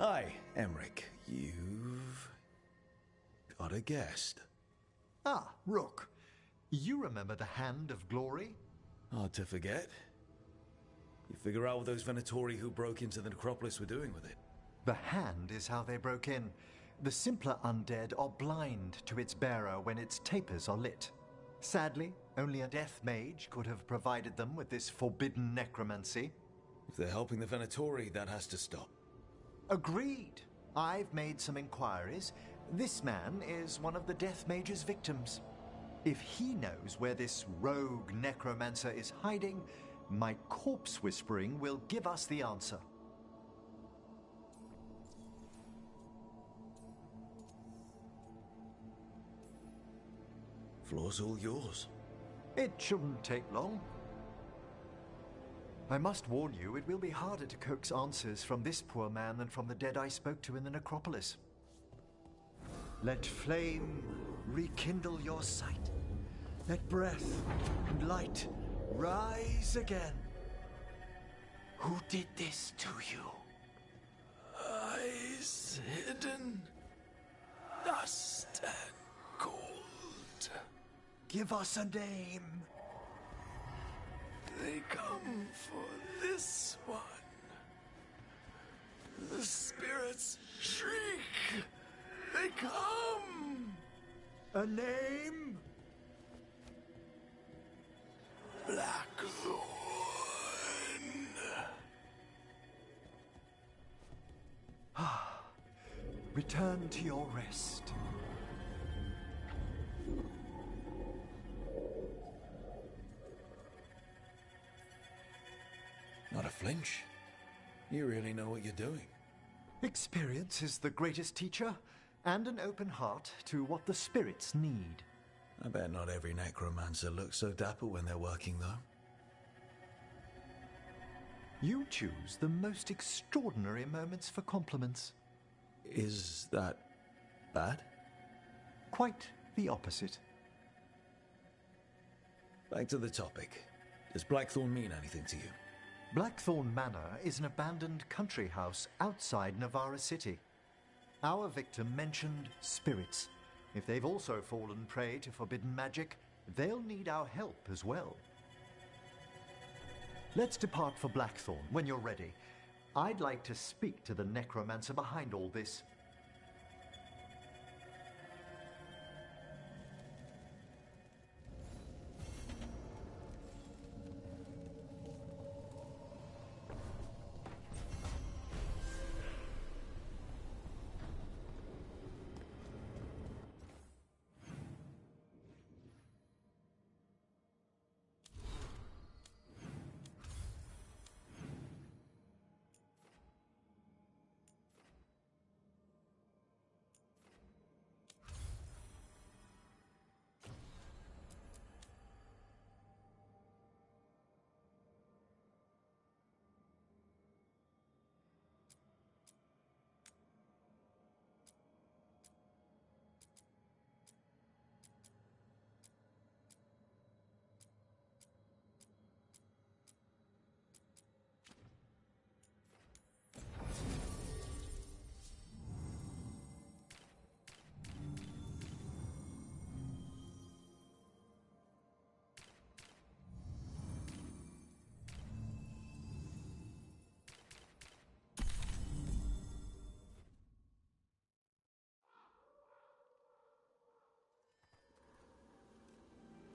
Hi, Emmerich. You've got a guest. Ah, Rook. You remember the Hand of Glory? Hard to forget. You figure out what those Venatori who broke into the necropolis were doing with it? The Hand is how they broke in. The simpler undead are blind to its bearer when its tapers are lit. Sadly, only a death mage could have provided them with this forbidden necromancy. If they're helping the Venatori, that has to stop. Agreed. I've made some inquiries. This man is one of the death mage's victims. If he knows where this rogue necromancer is hiding, my corpse whispering will give us the answer. Floor's all yours. It shouldn't take long. I must warn you, it will be harder to coax answers from this poor man than from the dead I spoke to in the necropolis. Let flame rekindle your sight. Let breath and light rise again. Who did this to you? Eyes hidden, dust and gold. Give us a name. They come for this one. The spirits shriek. They come. A name? Blackthorn. Return to your rest. Not a flinch. You really know what you're doing. Experience is the greatest teacher, and an open heart to what the spirits need. I bet not every necromancer looks so dapper when they're working, though. You choose the most extraordinary moments for compliments. Is that bad? Quite the opposite. Back to the topic. Does Blackthorn mean anything to you? Blackthorn Manor is an abandoned country house outside Navarra City. Our victim mentioned spirits. If they've also fallen prey to forbidden magic, they'll need our help as well. Let's depart for Blackthorn when you're ready. I'd like to speak to the necromancer behind all this.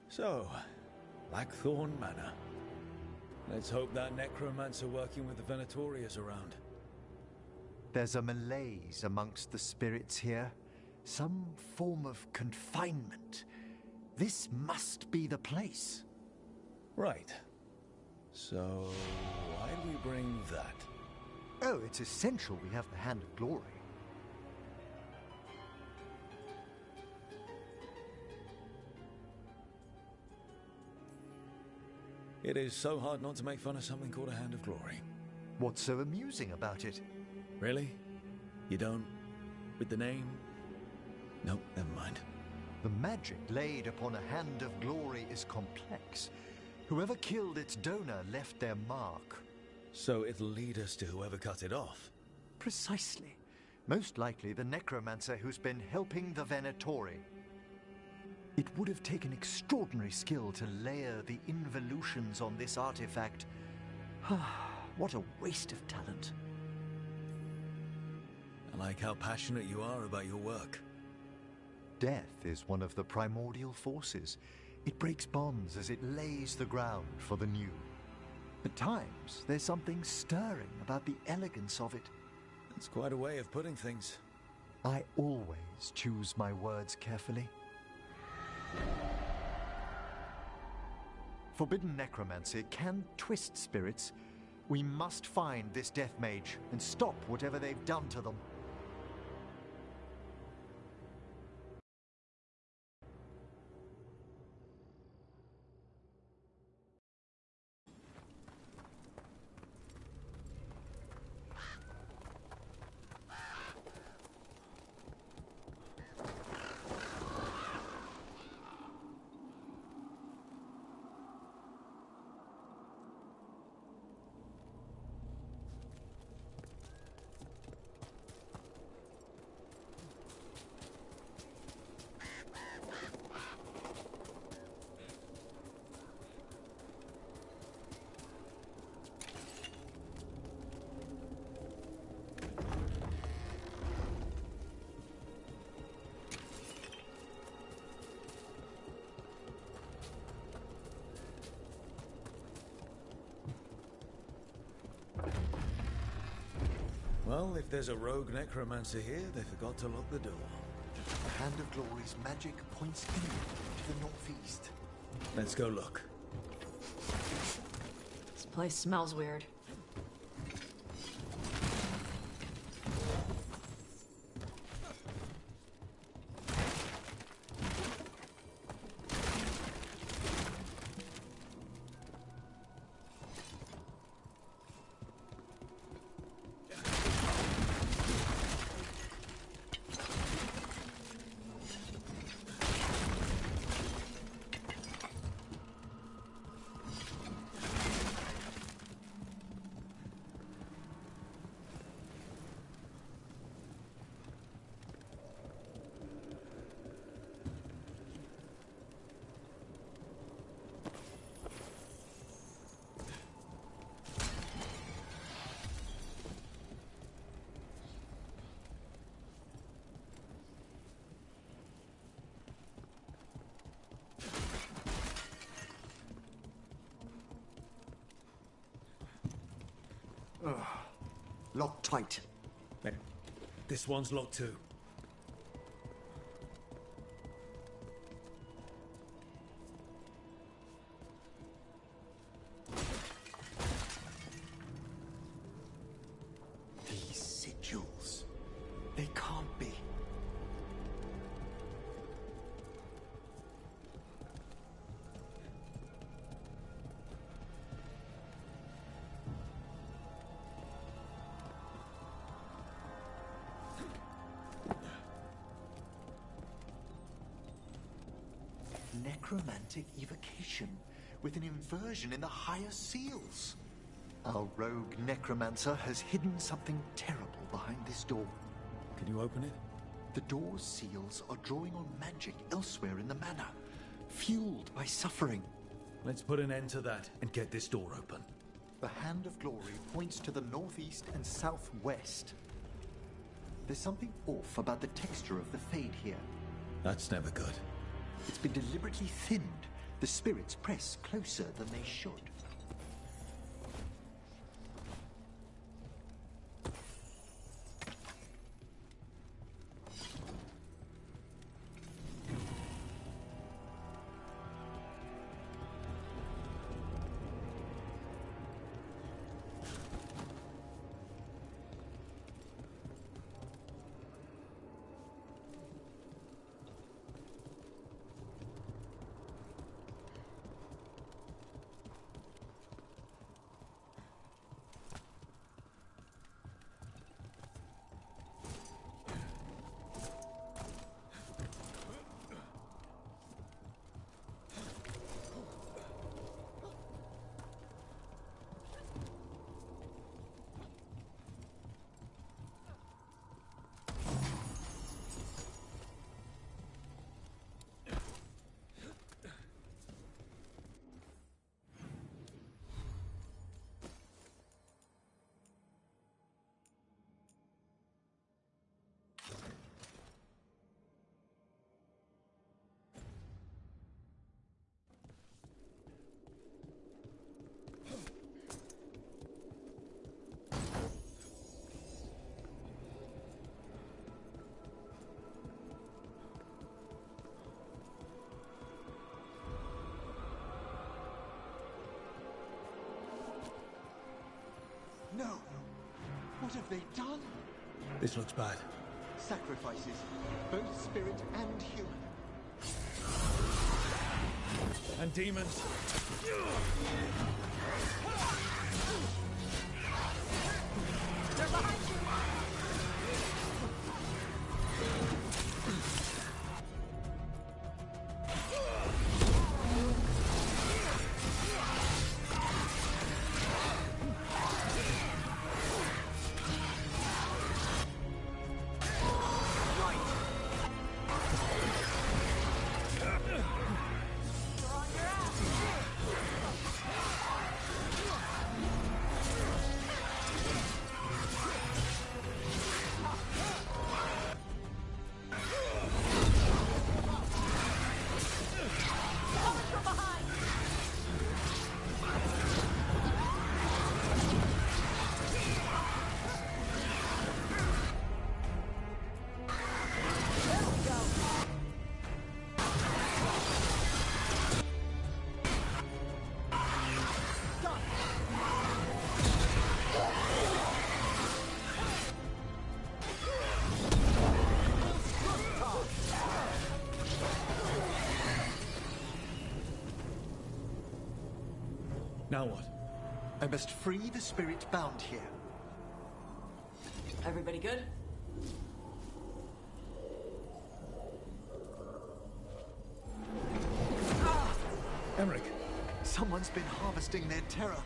So, Blackthorn Manor. Let's hope that necromancer working with the Venatori is around. There's a malaise amongst the spirits here. Some form of confinement. This must be the place. Right. So, why do we bring that? Oh, it's essential we have the Hand of Glory. It is so hard not to make fun of something called a Hand of Glory. What's so amusing about it? Really? You don't? With the name? Nope, never mind. The magic laid upon a Hand of Glory is complex. Whoever killed its donor left their mark. So it'll lead us to whoever cut it off? Precisely. Most likely the necromancer who's been helping the Venatori. It would have taken extraordinary skill to layer the involutions on this artifact. What a waste of talent. I like how passionate you are about your work. Death is one of the primordial forces. It breaks bonds as it lays the ground for the new. At times, there's something stirring about the elegance of it. It's quite a way of putting things. I always choose my words carefully. Forbidden necromancy can twist spirits. We must find this death mage and stop whatever they've done to them. Well, if there's a rogue necromancer here, they forgot to lock the door. The Hand of Glory's magic points inward to the northeast. Let's go look. This place smells weird. Locked tight. This one's locked too. These sigils. They can't be. Necromantic evocation, with an inversion in the higher seals. Our rogue necromancer has hidden something terrible behind this door. Can you open it? The door's seals are drawing on magic elsewhere in the manor, fueled by suffering. Let's put an end to that and get this door open. The Hand of Glory points to the northeast and southwest. There's something off about the texture of the fade here. That's never good. It's been deliberately thinned. The spirits press closer than they should. No! What have they done? This looks bad. Sacrifices, both spirit and human. And demons. They're behind you! Now what? I must free the spirit bound here. Everybody good? Emmerich! Someone's been harvesting their terror.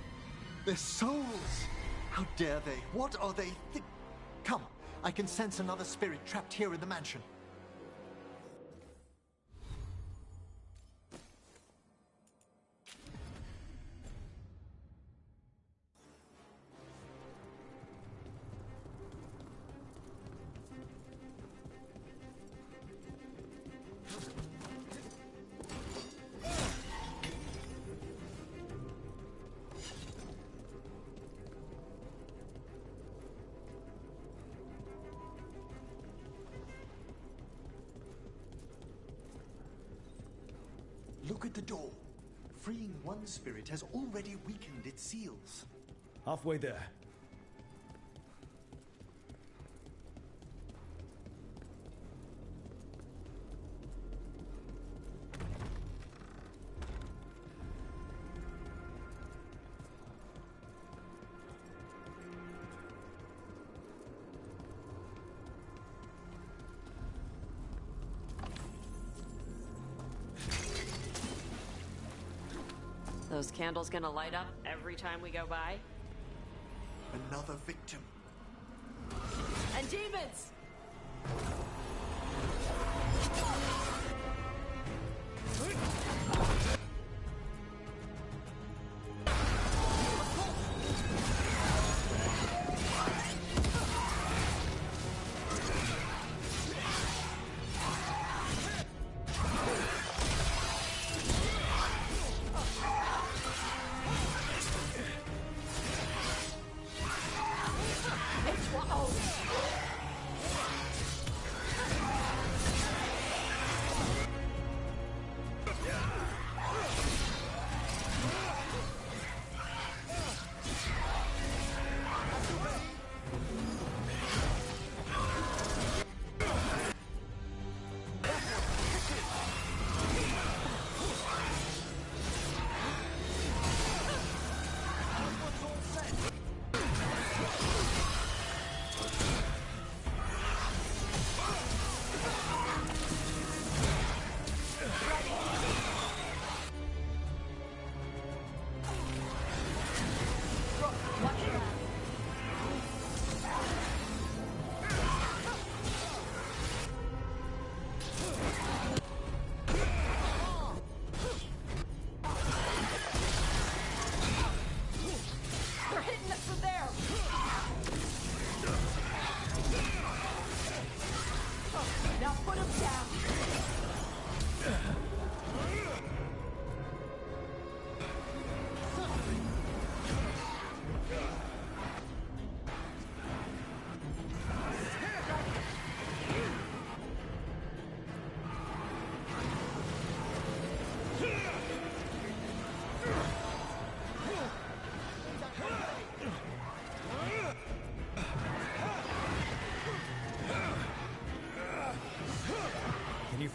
Their souls! How dare they? What are they Come, I can sense another spirit trapped here in the mansion. Look at the door. Freeing one spirit has already weakened its seals. Halfway there. Those candles gonna light up every time we go by? Another victim. And demons!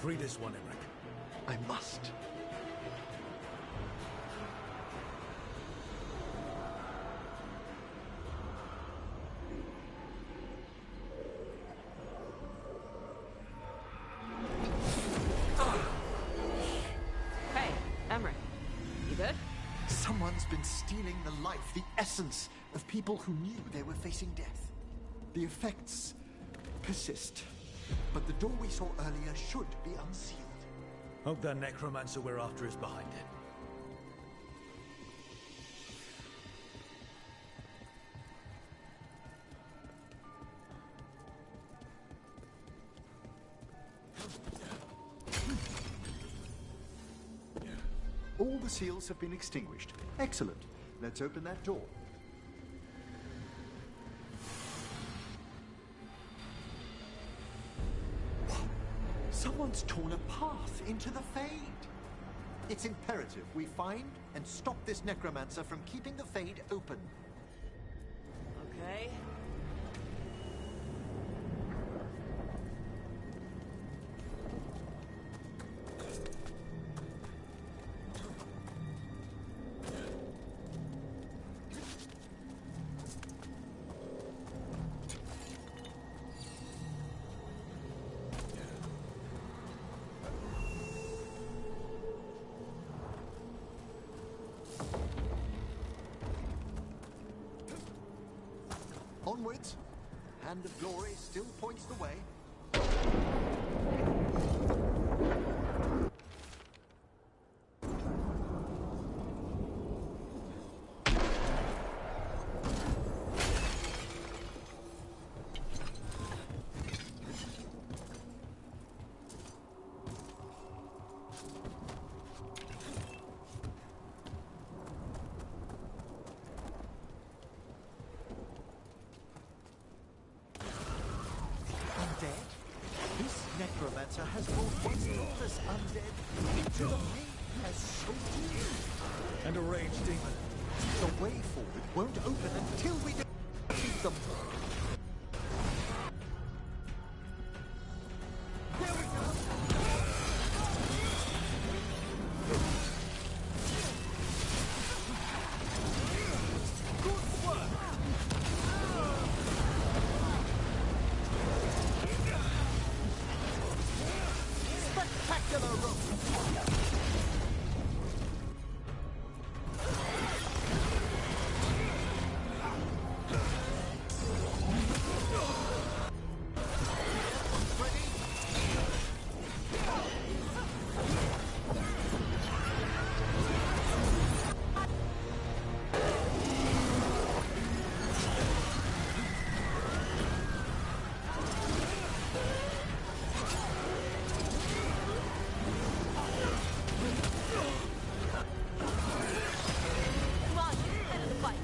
Free this one, Emmerich. I must. Hey, Emmerich. You good? Someone's been stealing the life, the essence of people who knew they were facing death. The effects persist, but the door we saw earlier should be unsealed. Hope that necromancer we're after is behind it. All the seals have been extinguished. Excellent. Let's open that door. Someone's torn a path into the Fade. It's imperative we find and stop this necromancer from keeping the Fade open. Okay. Onwards. Hand of Glory still points the way. Necromancer has brought once lawless undead into the Fade as soldiers. And a raged demon. The way forward won't open until we defeat them. There we go. Good work. Spectacular rope. Come on, head of the fight.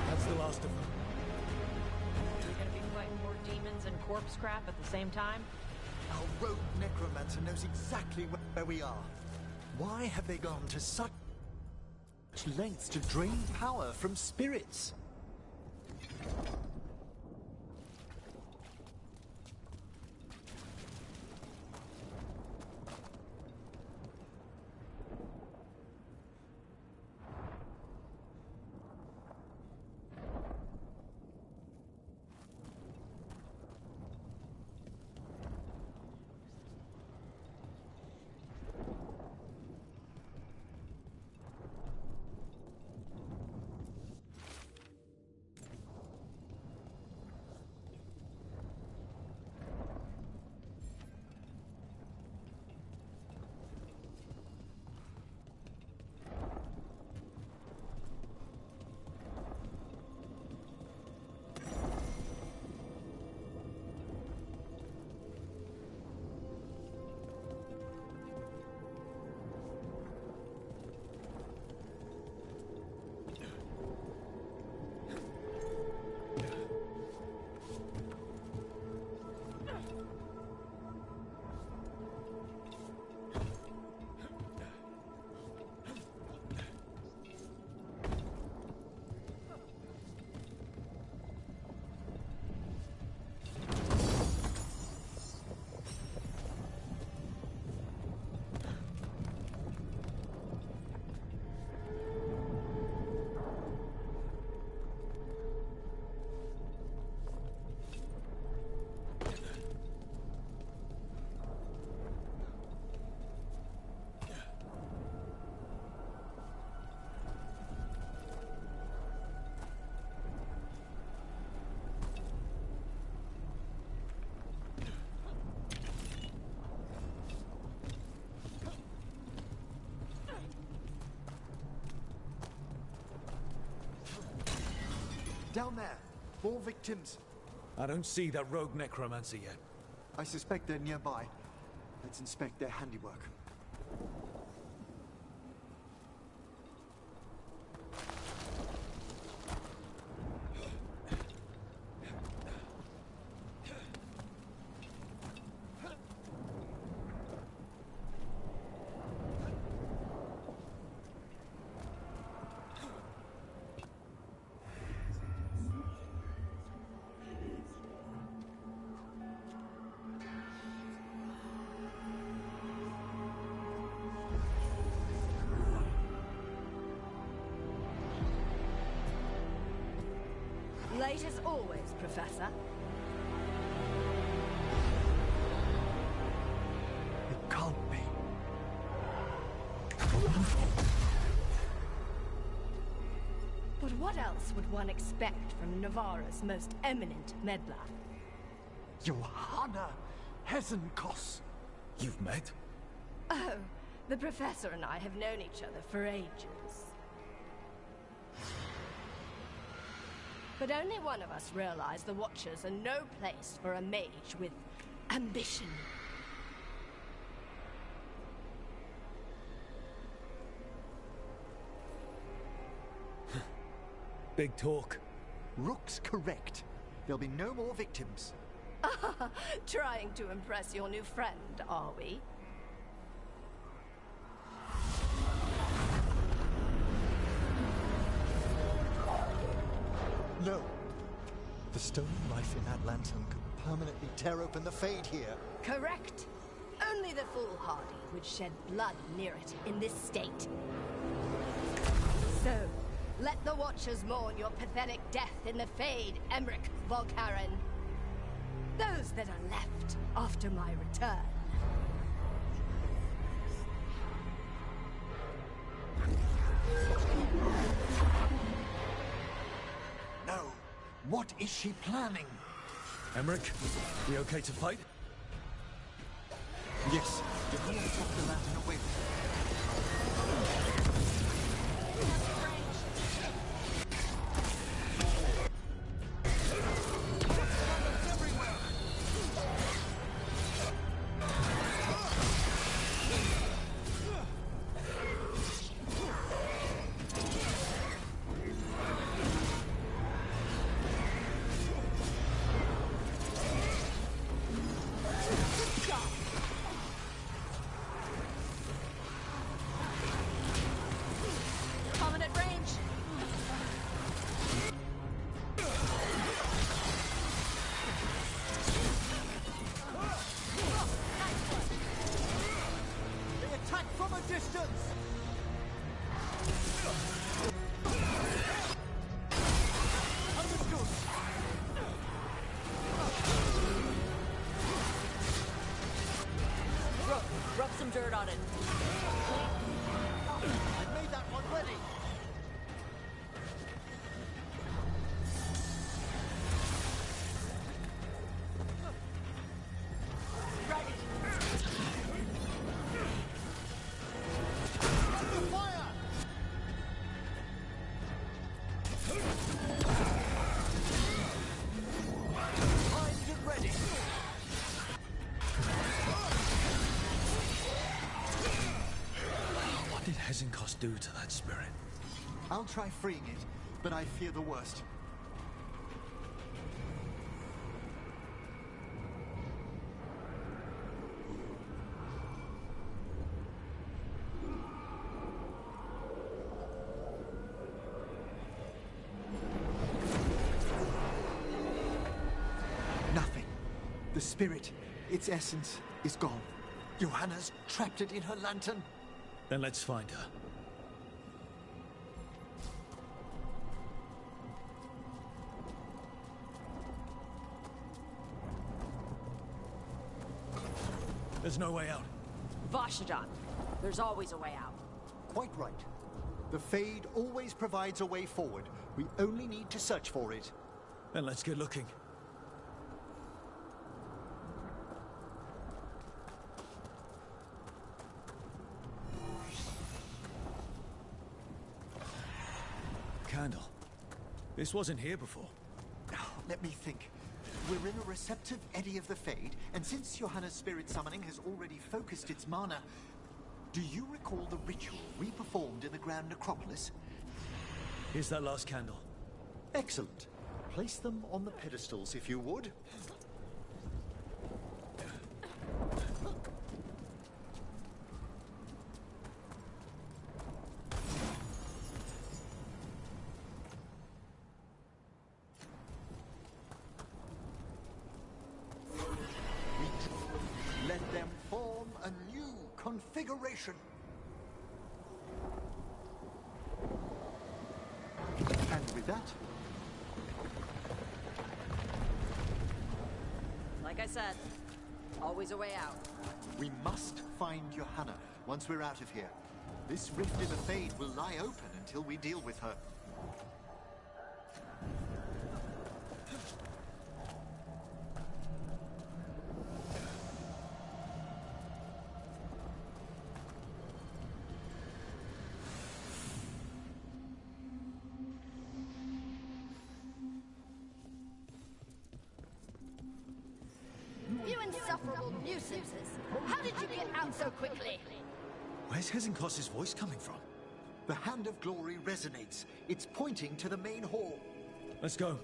That's the last of them. Are we gonna be fighting more demons and corpse crap at the same time? Our rogue necromancer knows exactly where we are. Why have they gone to such lengths to drain power from spirits? Down there. More victims. I don't see that rogue necromancer yet. I suspect they're nearby. Let's inspect their handiwork. Late as always, Professor. It can't be. But what else would one expect from Navarra's most eminent meddler? Johanna Hesenkos. You've met? Oh, the Professor and I have known each other for ages. But only one of us realized the Watchers are no place for a mage with ambition. Big talk. Rook's correct. There'll be no more victims. Trying to impress your new friend, are we? No. The stolen life in that lantern could permanently tear open the Fade here. Correct. Only the foolhardy would shed blood near it in this state. So, let the Watchers mourn your pathetic death in the Fade, Emmerich Volkaren. Those that are left after my return. No. What is she planning? Emmerich, we okay to fight? Yes. You have to pop the lantern away. Rub some dirt on it. I made that one ready. What did Hesenkos do to that spirit? I'll try freeing it, but I fear the worst. Nothing. The spirit, its essence, is gone. Johanna's trapped it in her lantern. Then let's find her. There's no way out. Vashajan, there's always a way out. Quite right. The Fade always provides a way forward. We only need to search for it. Then let's get looking. Candle. This wasn't here before. Oh, let me think. We're in a receptive eddy of the Fade, and since Johanna's spirit summoning has already focused its mana, do you recall the ritual we performed in the Grand Necropolis? Here's that last candle. Excellent. Place them on the pedestals, if you would. Let them form a new configuration. And with that, Like I said, always a way out. we must find Johanna once we're out of here. This rift in the Fade will lie open until we deal with her. You insufferable nuisances! How did you get out so quickly? Where's Hezenkos's voice coming from? The Hand of Glory resonates. It's pointing to the main hall. Let's go.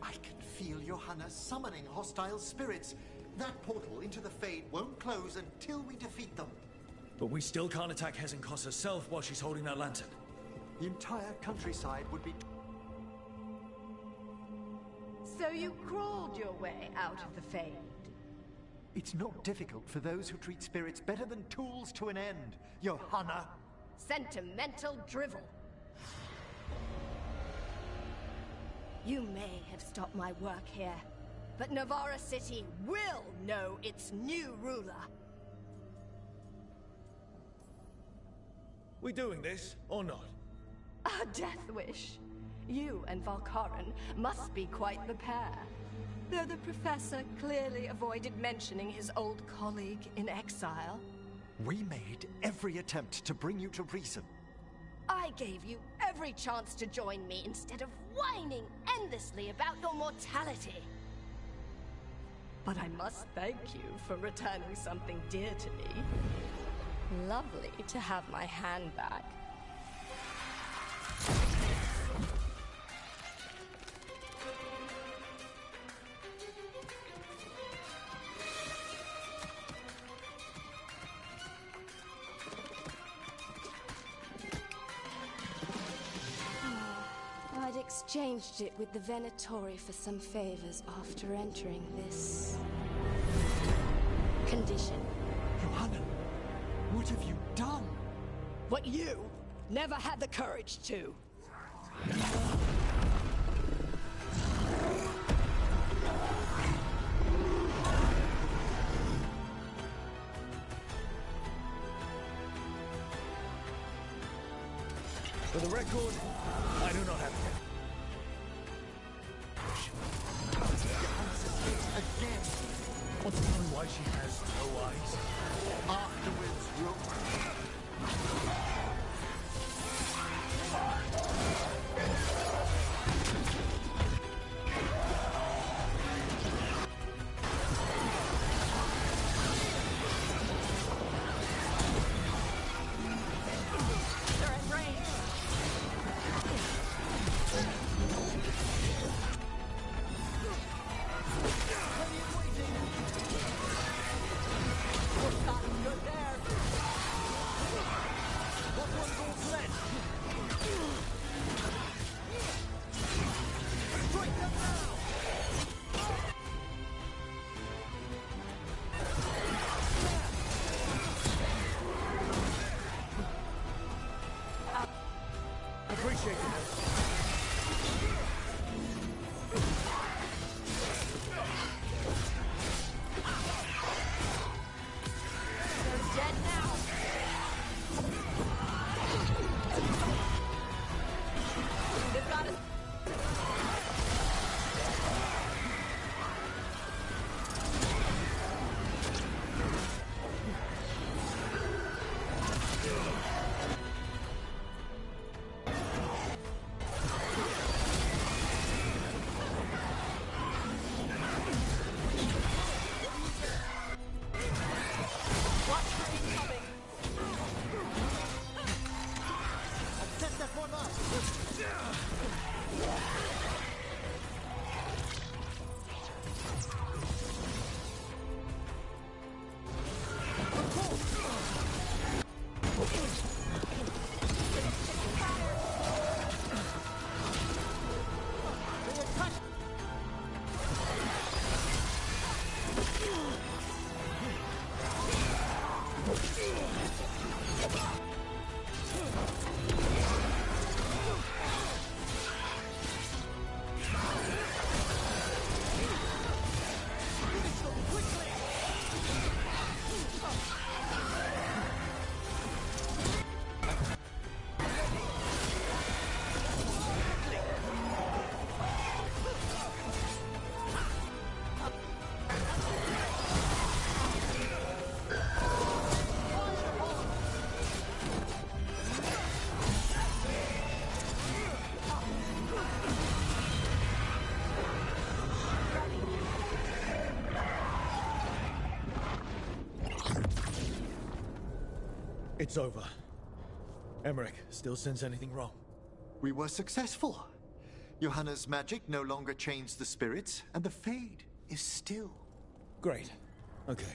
I can feel Johanna summoning hostile spirits. That portal into the Fade won't close until we defeat them. But we still can't attack Hezenkos herself while she's holding that lantern. The entire countryside would be... So you crawled your way out of the Fade? It's not difficult for those who treat spirits better than tools to an end, Johanna. Sentimental drivel. You may have stopped my work here, but Navarra City will know its new ruler. We doing this, or not? A death wish. You and Valkaran must be quite the pair. Though the professor clearly avoided mentioning his old colleague in exile. We made every attempt to bring you to reason. I gave you every chance to join me instead of whining endlessly about your mortality. But I must thank you for returning something dear to me. Lovely to have my hand back. I'd exchanged it with the Venatori for some favors after entering this condition. Johanna, what have you done? What you never had the courage to. For the record, I do not have it. Again. Want to tell me why she has no eyes? Afterwards, They're in range. Appreciate it. They're dead now. They've got us. It's over. Emmerich, still sense anything wrong? We were successful. Johanna's magic no longer changed the spirits, and the Fade is still. Great. Okay.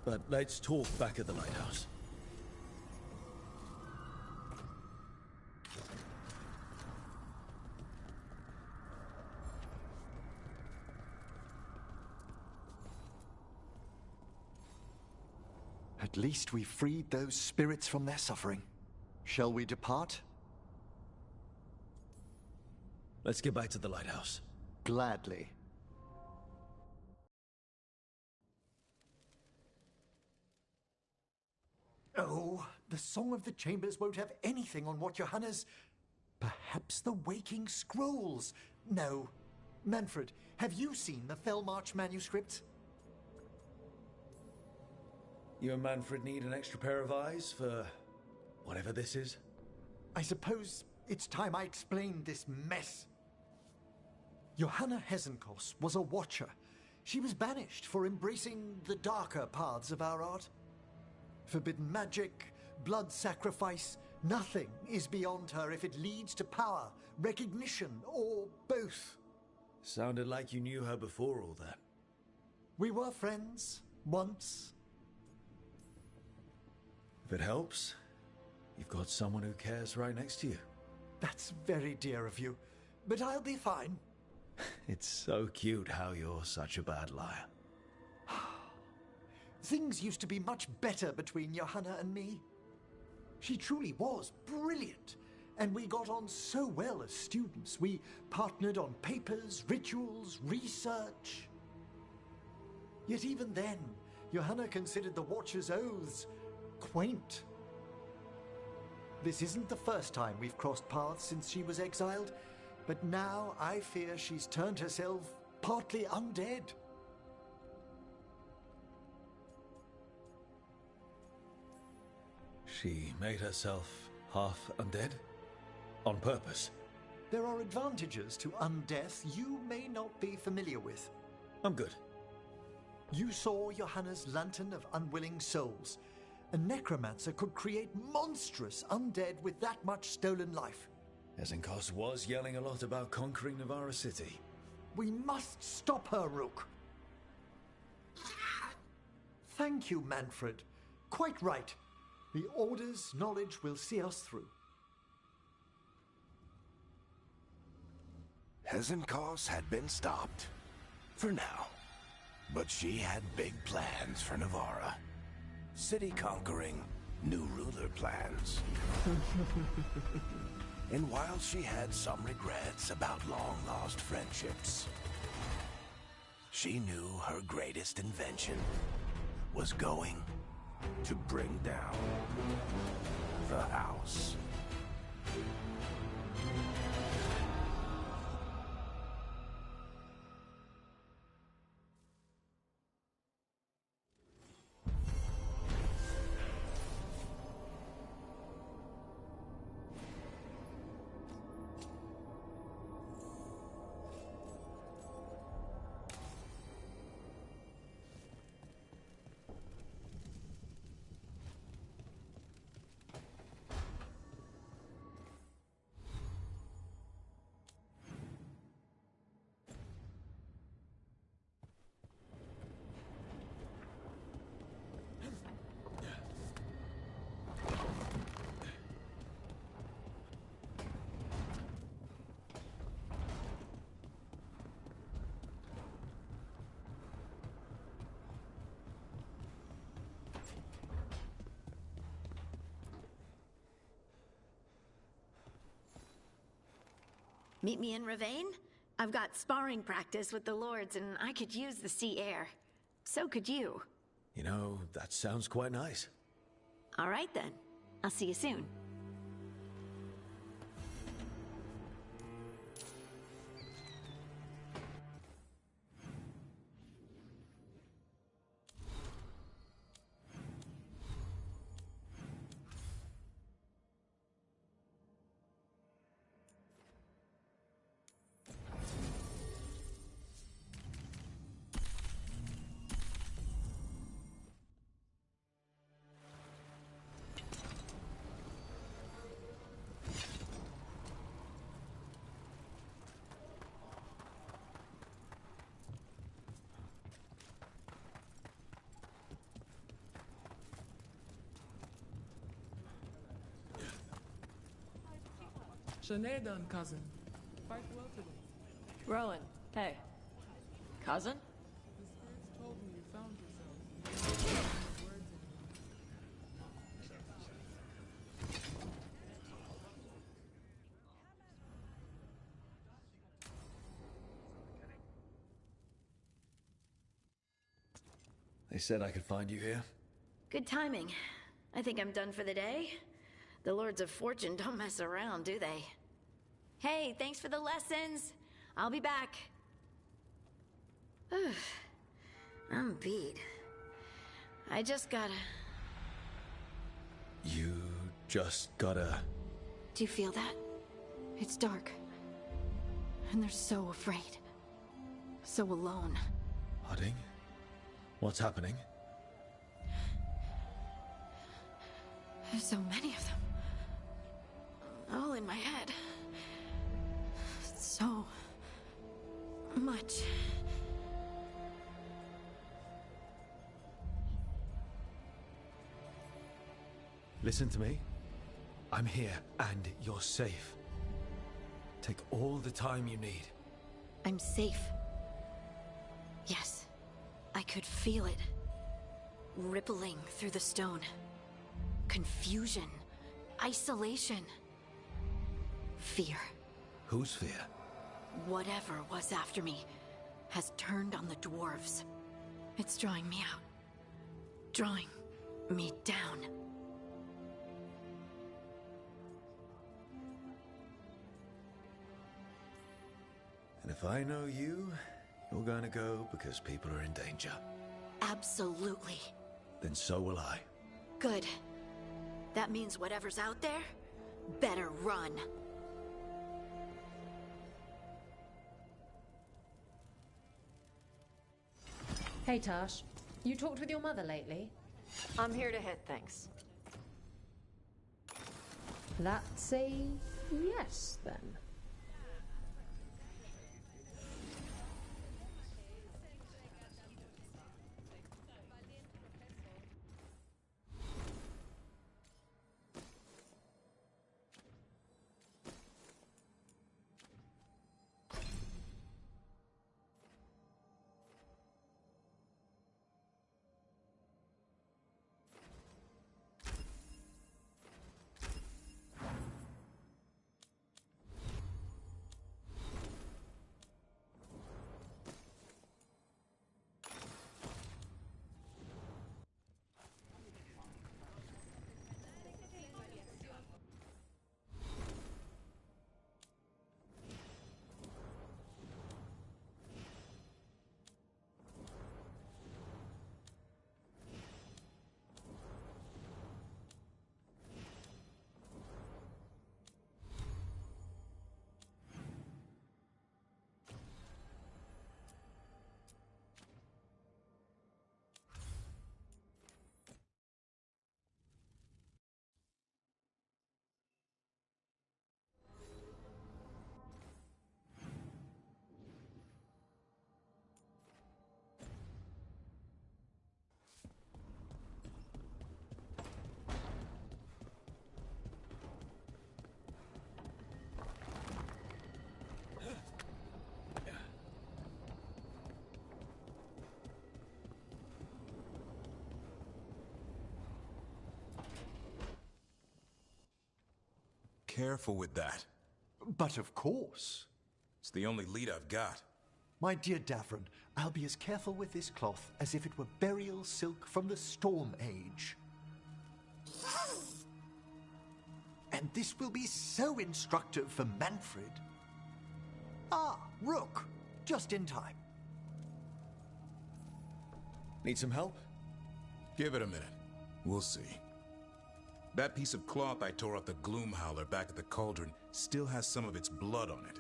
But let's talk back at the lighthouse. At least we freed those spirits from their suffering. Shall we depart? Let's get back to the lighthouse. Gladly. Oh, the Song of the Chambers won't have anything on what Johanna's... Perhaps the Waking Scrolls? No. Manfred, have you seen the Fellmarch manuscripts? You and Manfred need an extra pair of eyes for whatever this is? I suppose it's time I explained this mess. Johanna Hesenkos was a watcher. She was banished for embracing the darker paths of our art. Forbidden magic, blood sacrifice, nothing is beyond her if it leads to power, recognition, or both. Sounded like you knew her before all that. We were friends, once. If it helps, you've got someone who cares right next to you. That's very dear of you, but I'll be fine. It's so cute how you're such a bad liar. Things used to be much better between Johanna and me. She truly was brilliant, and we got on so well as students. We partnered on papers, rituals, research. Yet even then, Johanna considered the Watcher's oaths quaint. This isn't the first time we've crossed paths since she was exiled, but now I fear she's turned herself partly undead. She made herself half undead? On purpose? There are advantages to undeath you may not be familiar with. I'm good. You saw Johanna's Lantern of Unwilling Souls. A necromancer could create monstrous undead with that much stolen life. Hesenkos was yelling a lot about conquering Navarra City. We must stop her, Rook. Thank you, Manfred. Quite right. The Order's knowledge will see us through. Hesenkos had been stopped. For now. But she had big plans for Navarra. City conquering, new ruler plans. And while she had some regrets about long-lost friendships, she knew her greatest invention was going to bring down the house. Meet me in Ravane? I've got sparring practice with the Lords, and I could use the sea air. So could you. You know, that sounds quite nice. All right, then. I'll see you soon. Shanedan, cousin. Fight well today. Rowan, hey. Cousin? The spirits told me you found yourself. Words in They said I could find you here. Good timing. I think I'm done for the day. The Lords of Fortune don't mess around, do they? Hey, thanks for the lessons. I'll be back. I'm beat. I just gotta... You just gotta... Do you feel that? It's dark. And they're so afraid. So alone. Harding? What's happening? There's so many of them. All in my head. So... much. Listen to me. I'm here, and you're safe. Take all the time you need. I'm safe. Yes. I could feel it. Rippling through the stone. Confusion. Isolation. Fear. Whose fear? Whatever was after me has turned on the dwarves. It's drawing me out. Drawing me down. And if I know you, you're gonna go because people are in danger. Absolutely. Then so will I. Good. That means whatever's out there better run. Hey Tash, you talked with your mother lately? I'm here to hit things. That's a yes, then. Careful with that. But of course. It's the only lead I've got. My dear Davron, I'll be as careful with this cloth as if it were burial silk from the Storm Age. And this will be so instructive for Manfred. Ah, Rook, just in time. Need some help? Give it a minute. We'll see. That piece of cloth I tore off the Gloomhowler back at the cauldron still has some of its blood on it.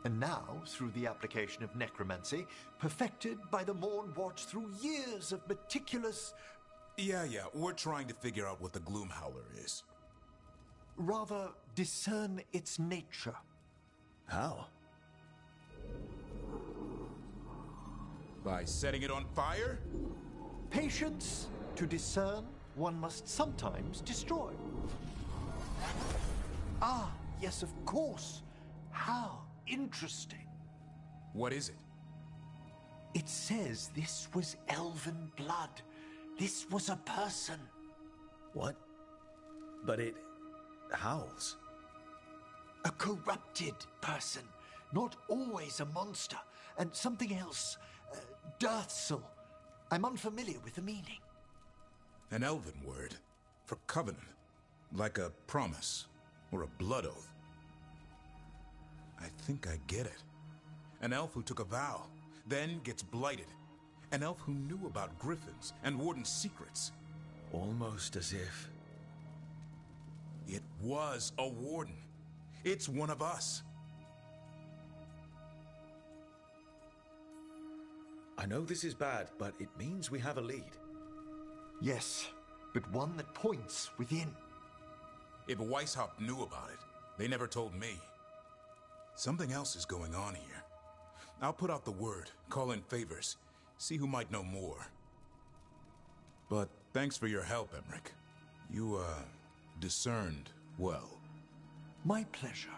And now, through the application of necromancy, perfected by the Mornwatch through years of meticulous... Yeah, we're trying to figure out what the Gloomhowler is. Rather, discern its nature. How? By setting it on fire? Patience. To discern, one must sometimes destroy. Ah, Yes, of course. How interesting. What is it? It says this was elven blood. This was a person. What? But it howls. A corrupted person. Not always a monster. And something else. Dirthsel. I'm unfamiliar with the meaning. An elven word for covenant. Like a promise or a blood oath. I think I get it. An elf who took a vow, then gets blighted. An elf who knew about griffins and warden's secrets. Almost as if... It was a warden. It's one of us. I know this is bad, but it means we have a lead. Yes, but one that points within. If Weishaupt knew about it, they never told me. Something else is going on here. I'll put out the word, call in favors, see who might know more. But thanks for your help, Emmerich. You, discerned well. My pleasure.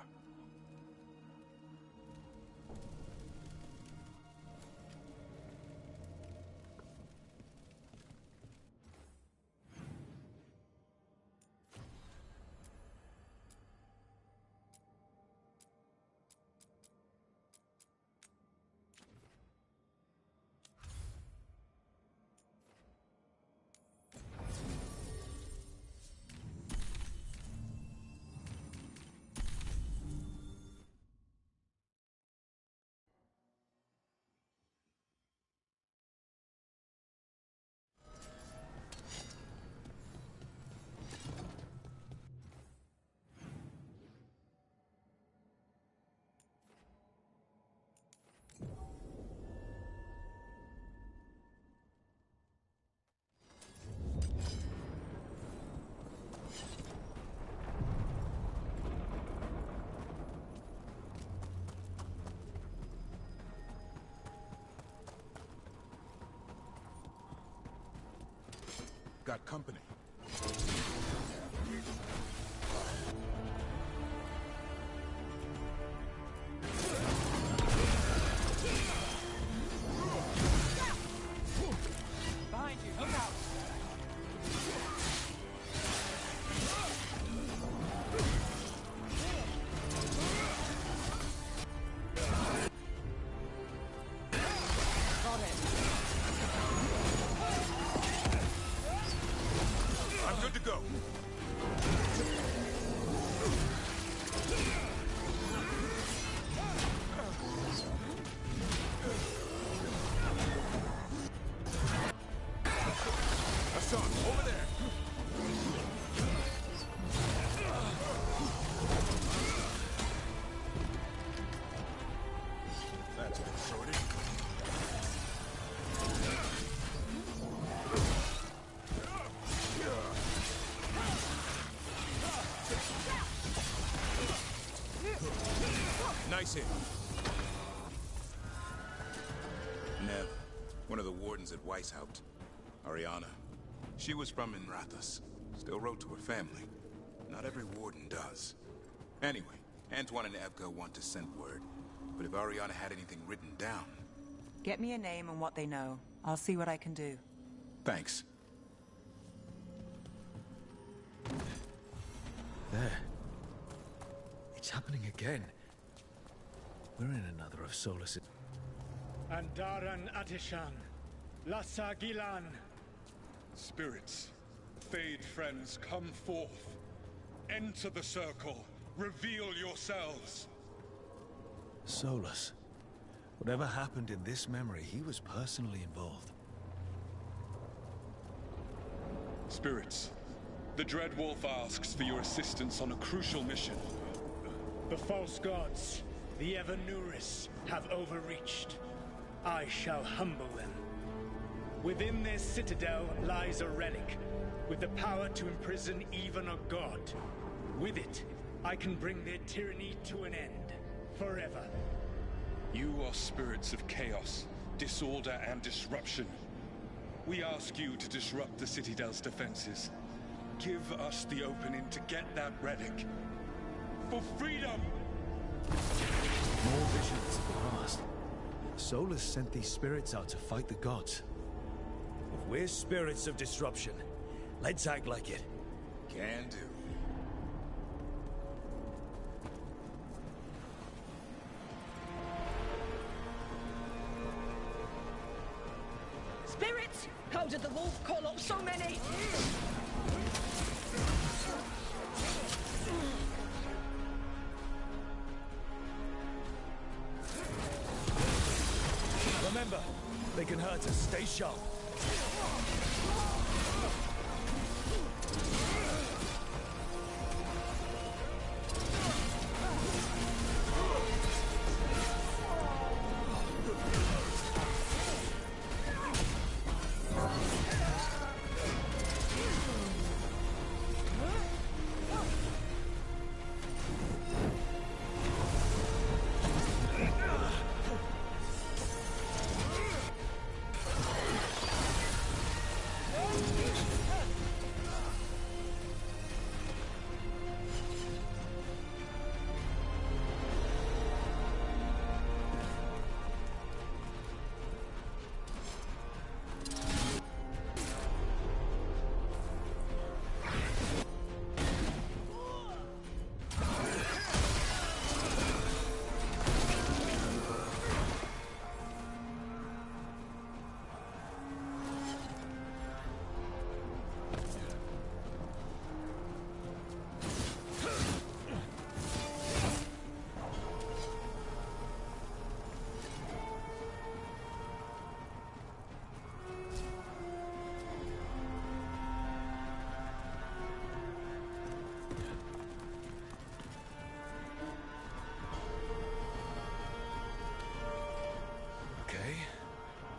Got company. Behind you, look out! Got it. I'm good to go. Hassan, over there. That's been sorted. Nice hit. Nev, one of the wardens at Weishaupt. Ariana. She was from Inrathus. Still wrote to her family. Not every warden does. Anyway, Antoine and Evka want to send word. But if Ariana had anything written down... Get me a name and what they know. I'll see what I can do. Thanks. There. It's happening again. We're in another of Solus's... Andaran Atishan, Lassa Gilan. Spirits, Fade friends, come forth. Enter the circle. Reveal yourselves. Solus. Whatever happened in this memory, he was personally involved. Spirits, the Dread Wolf asks for your assistance on a crucial mission. The false gods, the Evanuris, have overreached. I shall humble them. Within their citadel lies a relic, with the power to imprison even a god. With it, I can bring their tyranny to an end, forever. You are spirits of chaos, disorder, and disruption. We ask you to disrupt the Citadel's defenses. Give us the opening to get that relic. for freedom! More visions of the past. Solus sent these spirits out to fight the gods. If we're spirits of disruption, let's act like it. Can do. Spirits! How did the wolf call up so many? Remember, they can hurt us. Stay sharp.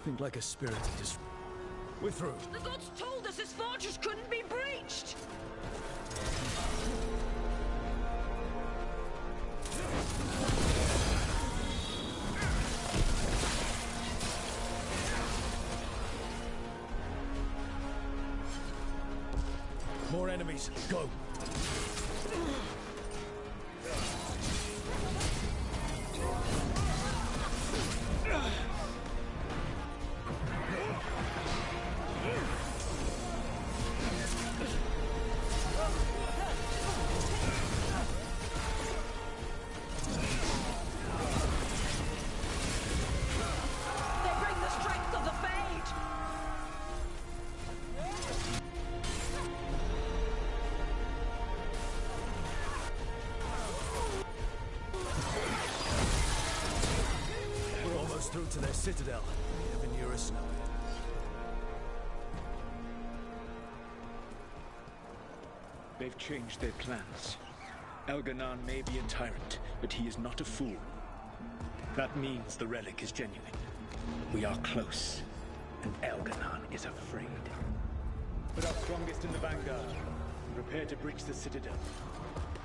Think like a spirit of dis... We're through. The gods told us this fortress couldn't be breached! More enemies. Go. Through to their citadel. The Ever nearest know it. They've changed their plans. Elganon may be a tyrant, but he is not a fool. That means the relic is genuine. We are close, and Elganon is afraid. Put our strongest in the vanguard, and prepare to breach the citadel.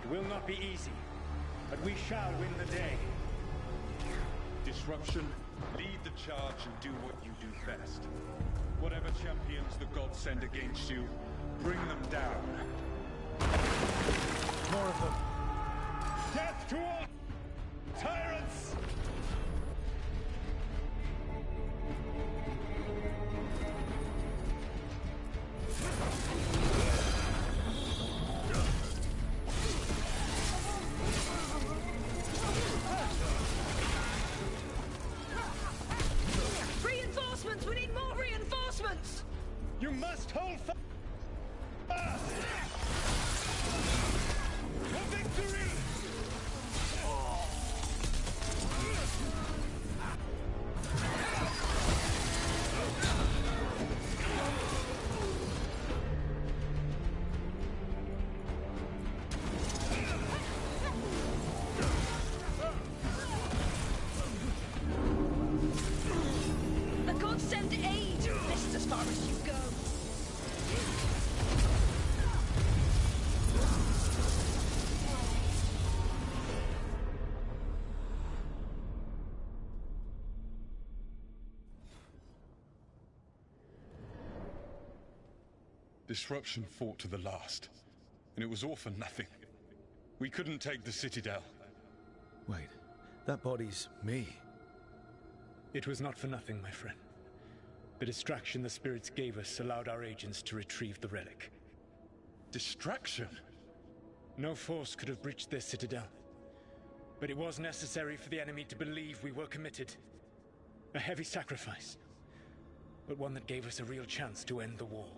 It will not be easy, but we shall win the day. Disruption, lead the charge and do what you do best. Whatever champions the gods send against you, bring them down. More of them. Death to all tyrants! Reinforcements! We need more reinforcements! You must hold fast! For victory! The gods send aid! This is as far as you go. Disruption fought to the last, and it was all for nothing. We couldn't take the Citadel. Wait, that body's me. It was not for nothing, my friend. The distraction the spirits gave us allowed our agents to retrieve the relic. Distraction? No force could have breached their Citadel. But it was necessary for the enemy to believe we were committed. A heavy sacrifice, but one that gave us a real chance to end the war.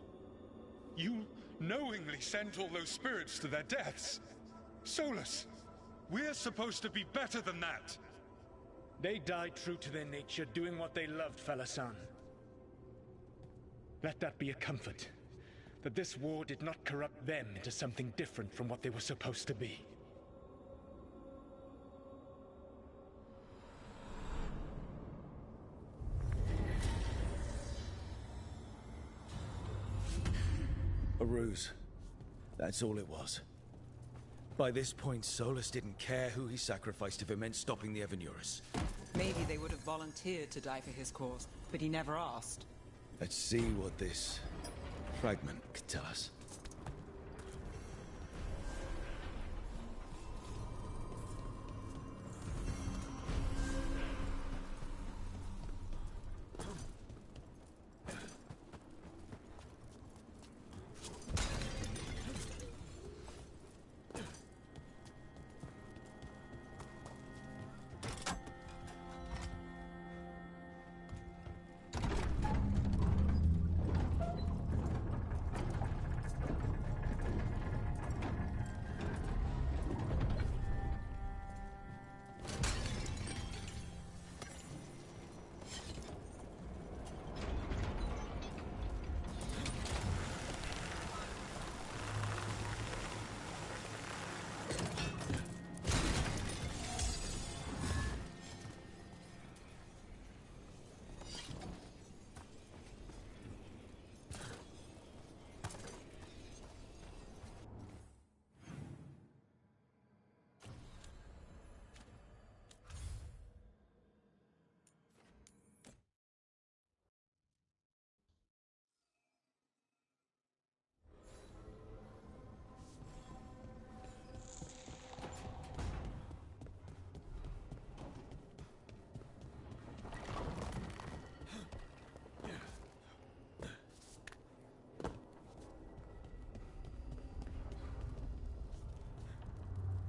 You knowingly sent all those spirits to their deaths? Solus, we're supposed to be better than that! They died true to their nature, doing what they loved, Falasan. Let that be a comfort, that this war did not corrupt them into something different from what they were supposed to be. A ruse. That's all it was. By this point, Solus didn't care who he sacrificed if it meant stopping the Evanurus. Maybe they would have volunteered to die for his cause, but he never asked. Let's see what this fragment could tell us.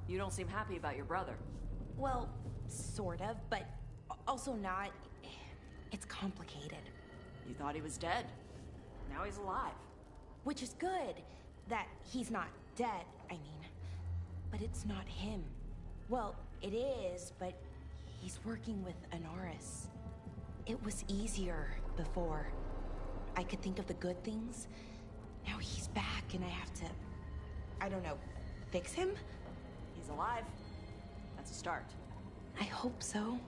You don't seem happy about your brother. Well, sort of, but also not. It's complicated. You thought he was dead. Now he's alive. Which is good, that he's not dead, I mean. But it's not him. Well, it is, but he's working with Anaris. It was easier before. I could think of the good things. Now he's back and I have to, I don't know, fix him? He's alive. That's a start. I hope so.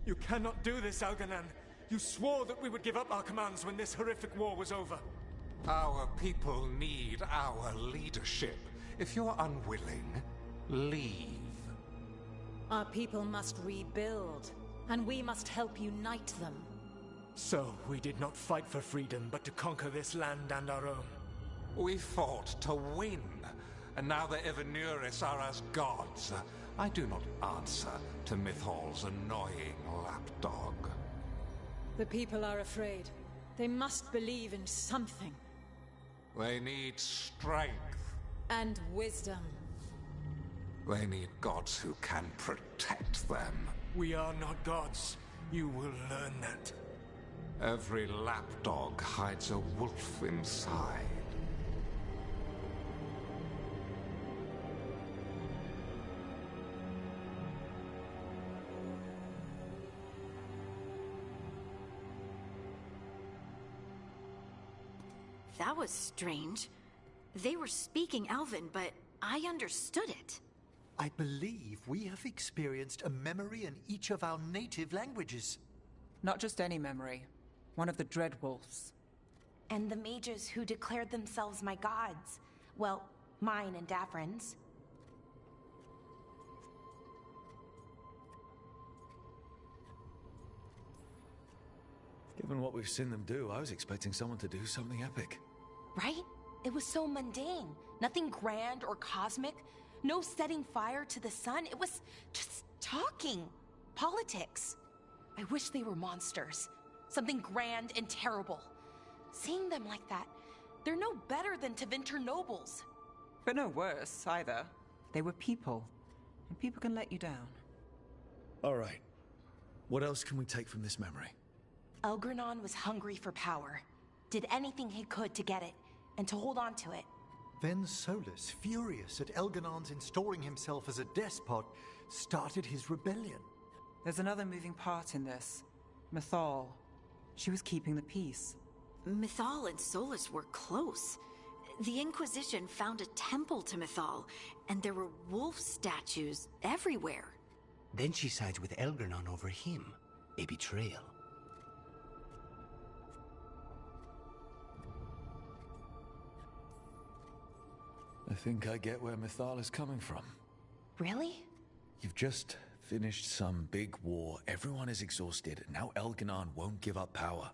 You cannot do this, Alganan. You swore that we would give up our commands when this horrific war was over. Our people need our leadership. If you're unwilling, leave. Our people must rebuild, and we must help unite them. So, we did not fight for freedom, but to conquer this land and our own. We fought to win, and now the Evanurus are as gods. I do not answer to Mythal's annoying lapdog. The people are afraid. They must believe in something. They need strength. And wisdom. They need gods who can protect them. We are not gods. You will learn that. Every lapdog hides a wolf inside. That was strange. They were speaking Elven, but I understood it. I believe we have experienced a memory in each of our native languages. Not just any memory. One of the Dread Wolves. And the mages who declared themselves my gods. Well, mine and Davrin's. Given what we've seen them do, I was expecting someone to do something epic. Right? It was so mundane. Nothing grand or cosmic. No setting fire to the sun. It was just talking. Politics. I wish they were monsters. Something grand and terrible. Seeing them like that, they're no better than Tevinter nobles. But no worse, either. They were people. And people can let you down. All right. What else can we take from this memory? Elgranon was hungry for power. Did anything he could to get it, and to hold on to it. Then Solus, furious at Elganon's installing himself as a despot, started his rebellion. There's another moving part in this. Mythal. She was keeping the peace. Mythal and Solus were close. The Inquisition found a temple to Mythal, and there were wolf statues everywhere. Then she sides with Elgranon over him. A betrayal. I think I get where Mythal is coming from. Really? You've just finished some big war, everyone is exhausted, and now Elganon won't give up power.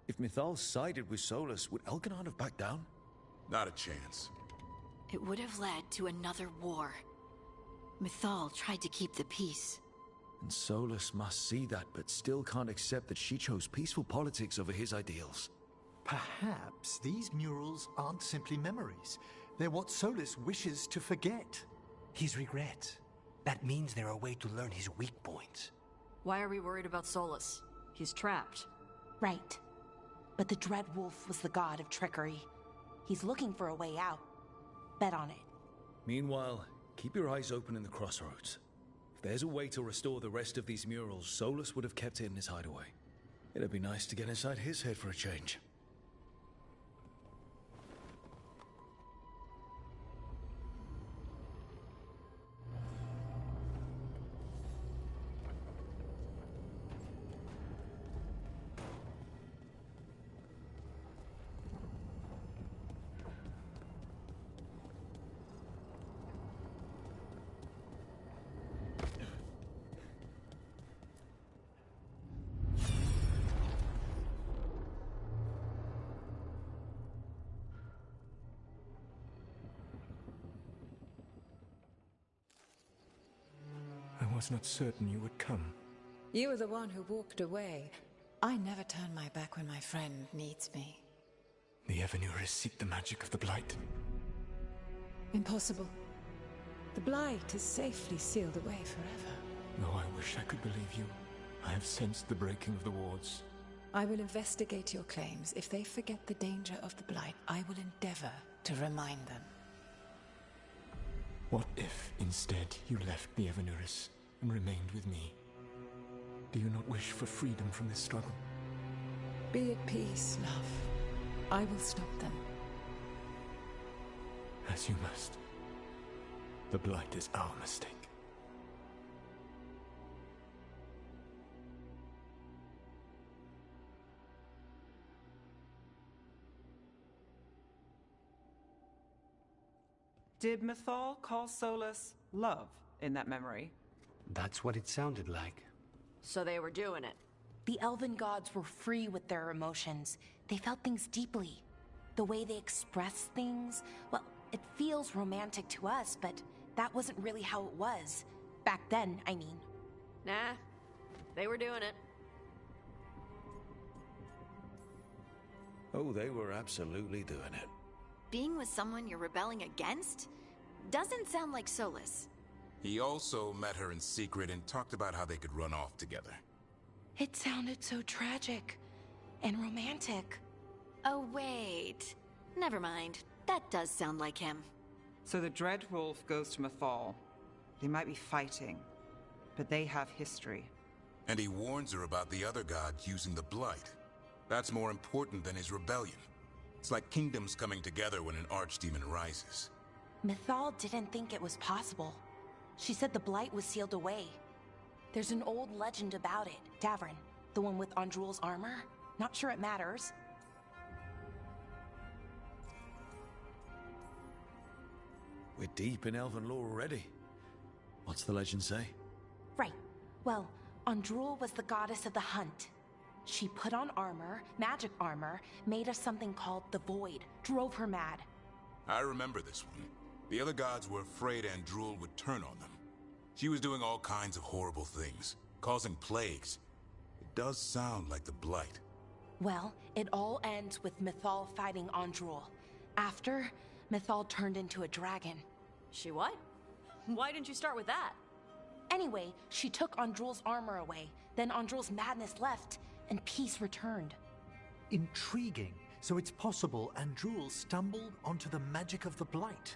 If Mythal sided with Solus, would Elganon have backed down? Not a chance. It would have led to another war. Mythal tried to keep the peace. And Solus must see that, but still can't accept that she chose peaceful politics over his ideals. Perhaps these murals aren't simply memories. They're what Solus wishes to forget. His regrets. That means they're a way to learn his weak points. Why are we worried about Solus? He's trapped. Right. But the Dread Wolf was the god of trickery. He's looking for a way out. Bet on it. Meanwhile, keep your eyes open in the crossroads. If there's a way to restore the rest of these murals, Solus would have kept it in his hideaway. It'd be nice to get inside his head for a change. I was not certain you would come. You were the one who walked away. I never turn my back when my friend needs me. The Evanuris seek the magic of the Blight. Impossible. The Blight is safely sealed away forever. Though I wish I could believe you. I have sensed the breaking of the wards. I will investigate your claims. If they forget the danger of the Blight, I will endeavor to remind them. What if, instead, you left the Evanuris and remained with me? Do you not wish for freedom from this struggle? Be at peace, love. I will stop them. As you must. The Blight is our mistake. Did Mythal call Solus love in that memory? That's what it sounded like. So they were doing it. The elven gods were free with their emotions. They felt things deeply. The way they expressed things, well, it feels romantic to us, but that wasn't really how it was. Back then, I mean. Nah, they were doing it. Oh, they were absolutely doing it. Being with someone you're rebelling against? Doesn't sound like Solus. He also met her in secret and talked about how they could run off together. It sounded so tragic and romantic. Oh, wait. Never mind. That does sound like him. So the Dread Wolf goes to Mythal. They might be fighting, but they have history. And he warns her about the other god using the Blight. That's more important than his rebellion. It's like kingdoms coming together when an archdemon rises. Mythal didn't think it was possible. She said the Blight was sealed away. There's an old legend about it. Davrin, the one with Andrul's armor? Not sure it matters. We're deep in elven lore already. What's the legend say? Right. Well, Andrul was the goddess of the hunt. She put on armor, magic armor, made of something called the Void, drove her mad. I remember this one. The other gods were afraid Andrul would turn on them. She was doing all kinds of horrible things, causing plagues. It does sound like the Blight. Well, it all ends with Mythal fighting Andrul. After, Mythal turned into a dragon. She what? Why didn't you start with that? Anyway, she took Andrul's armor away, then Andrul's madness left, and peace returned. Intriguing. So it's possible Andrul stumbled onto the magic of the Blight.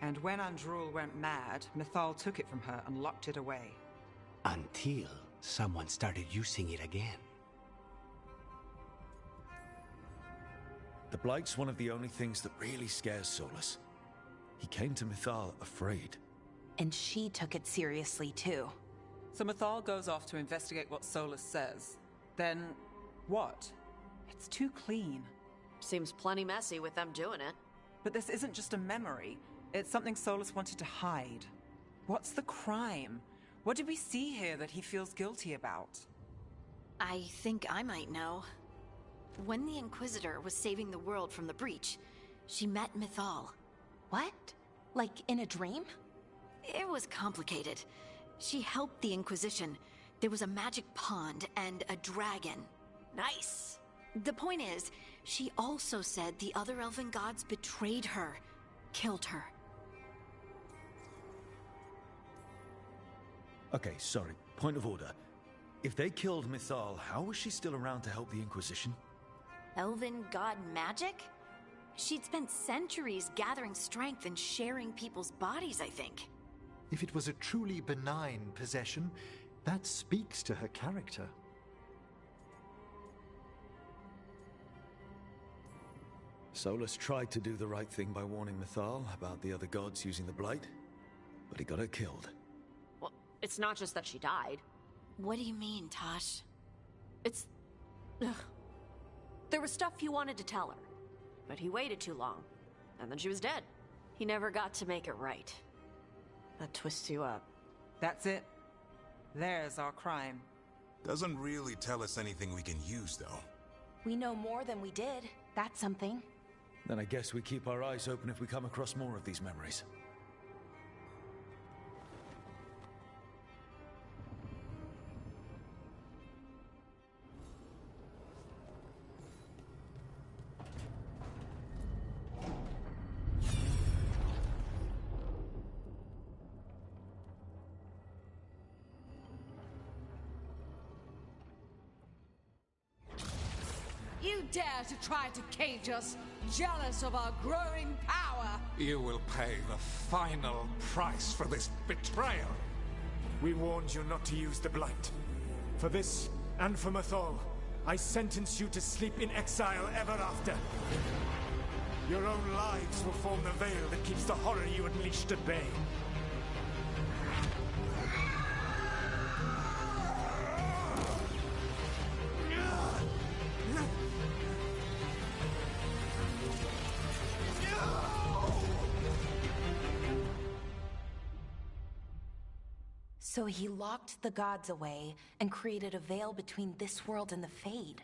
And when Andrul went mad, Mythal took it from her and locked it away. Until someone started using it again. The Blight's one of the only things that really scares Solus. He came to Mythal afraid. And she took it seriously, too. So Mythal goes off to investigate what Solus says. Then, what? It's too clean. Seems plenty messy with them doing it. But this isn't just a memory. It's something Solus wanted to hide. What's the crime? What did we see here that he feels guilty about? I think I might know. When the Inquisitor was saving the world from the breach, she met Mythal. What? Like in a dream? It was complicated. She helped the Inquisition. There was a magic pond and a dragon. Nice! The point is, she also said the other elven gods betrayed her, killed her. Okay, sorry. Point of order. If they killed Mythal, how was she still around to help the Inquisition? Elven god magic? She'd spent centuries gathering strength and sharing people's bodies, I think. If it was a truly benign possession, that speaks to her character. Solus tried to do the right thing by warning Mythal about the other gods using the Blight, but he got her killed. Well, it's not just that she died. What do you mean, Tosh? It's... Ugh. There was stuff he wanted to tell her, but he waited too long, and then she was dead. He never got to make it right. That twists you up. That's it. There's our crime. Doesn't really tell us anything we can use, though. We know more than we did. That's something. Then I guess we keep our eyes open if we come across more of these memories. You dare to try to cage us, jealous of our growing power! You will pay the final price for this betrayal. We warned you not to use the Blight. For this, and for Mythal, I sentence you to sleep in exile ever after. Your own lives will form the veil that keeps the horror you unleashed at bay. So he locked the gods away and created a veil between this world and the Fade.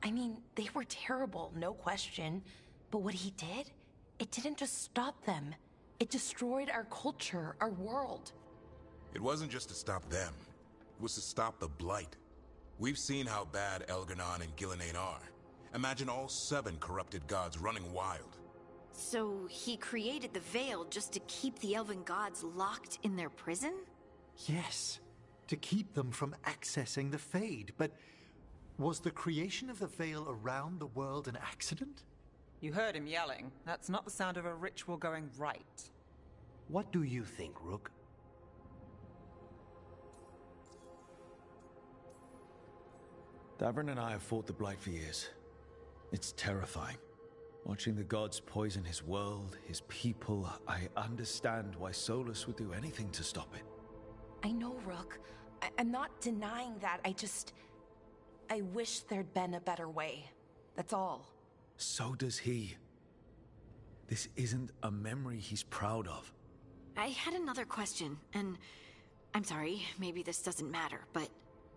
I mean, they were terrible, no question. But what he did, it didn't just stop them. It destroyed our culture, our world. It wasn't just to stop them. It was to stop the Blight. We've seen how bad Elgar'nan and Gillenane are. Imagine all 7 corrupted gods running wild. So he created the veil just to keep the elven gods locked in their prison? Yes, to keep them from accessing the Fade. But was the creation of the veil around the world an accident? You heard him yelling. That's not the sound of a ritual going right. What do you think, Rook? Davrin and I have fought the Blight for years. It's terrifying. Watching the gods poison his world, his people, I understand why Solus would do anything to stop it. I know, Rook. I'm not denying that. I wish there'd been a better way. That's all. So does he. This isn't a memory he's proud of. I had another question, and I'm sorry, maybe this doesn't matter, but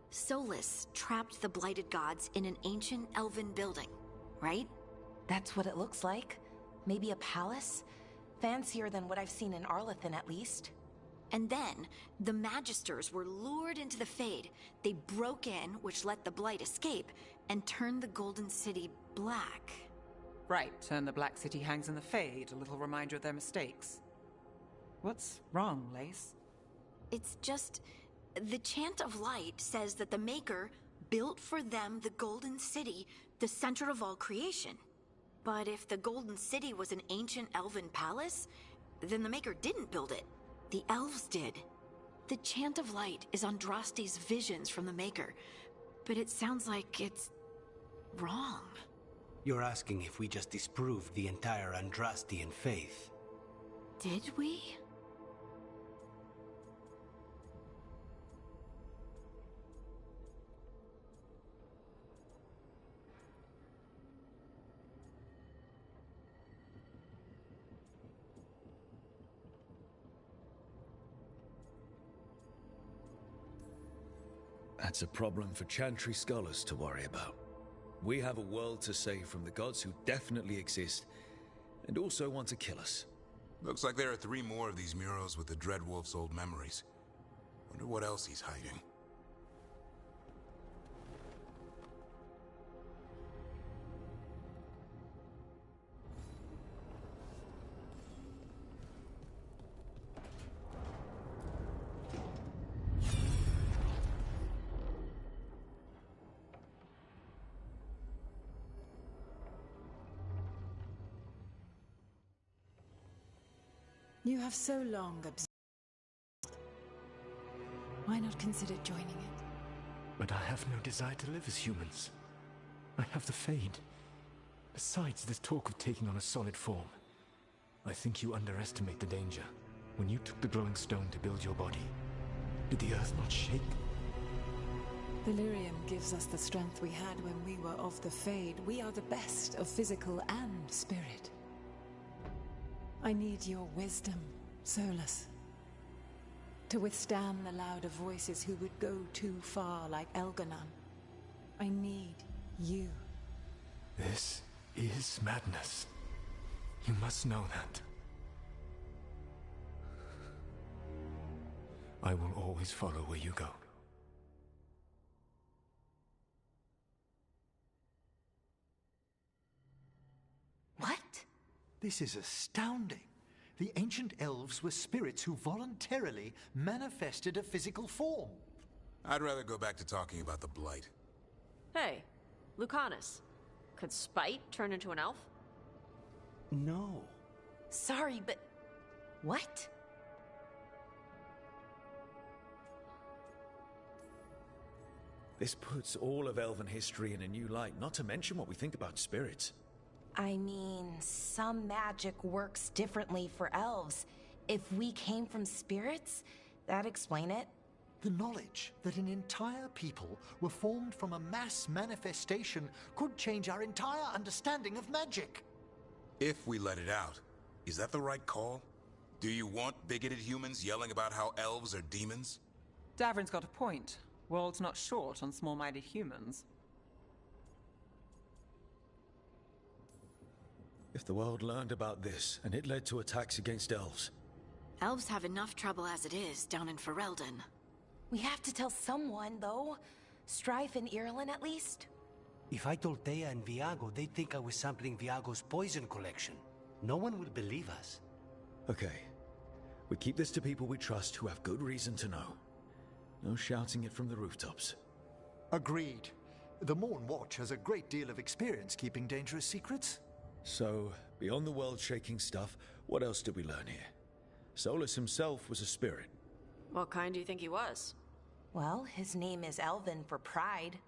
Solus trapped the blighted gods in an ancient elven building, right? That's what it looks like. Maybe a palace? Fancier than what I've seen in Arlethan, at least. And then, the Magisters were lured into the Fade. They broke in, which let the Blight escape, and turned the Golden City black. Right, and the Black City hangs in the Fade, a little reminder of their mistakes. What's wrong, Lace? It's just... the Chant of Light says that the Maker built for them the Golden City, the center of all creation. But if the Golden City was an ancient elven palace, then the Maker didn't build it. The elves did. The Chant of Light is Andraste's visions from the Maker, but it sounds like it's wrong. You're asking if we just disproved the entire Andrastian faith. Did we? That's a problem for Chantry scholars to worry about. We have a world to save from the gods who definitely exist, and also want to kill us. Looks like there are 3 more of these murals with the Dreadwolf's old memories. Wonder what else he's hiding. You have so long observed. Why not consider joining it? But I have no desire to live as humans. I have the Fade. Besides, this talk of taking on a solid form. I think you underestimate the danger. When you took the glowing stone to build your body, did the earth not shake? Delirium gives us the strength we had when we were of the Fade. We are the best of physical and spirit. I need your wisdom, Solus. To withstand the louder voices who would go too far like Elganon. I need you. This is madness. You must know that. I will always follow where you go. What? This is astounding. The ancient elves were spirits who voluntarily manifested a physical form. I'd rather go back to talking about the Blight. Hey, Lucanus. Could Spite turn into an elf? No. Sorry, but... what? This puts all of elven history in a new light, not to mention what we think about spirits. I mean, some magic works differently for elves. If we came from spirits, that'd explain it. The knowledge that an entire people were formed from a mass manifestation could change our entire understanding of magic. If we let it out, is that the right call? Do you want bigoted humans yelling about how elves are demons? Davrin's got a point. World's not short on small-minded humans. If the world learned about this, and it led to attacks against elves. Elves have enough trouble as it is down in Ferelden. We have to tell someone, though. Strife and Irulan, at least. If I told Thea and Viago, they'd think I was sampling Viago's poison collection. No one would believe us. Okay. We keep this to people we trust who have good reason to know. No shouting it from the rooftops. Agreed. The Morn Watch has a great deal of experience keeping dangerous secrets. So, beyond the world-shaking stuff, what else did we learn here? Solus himself was a spirit. What kind do you think he was? Well, his name is Elven for pride.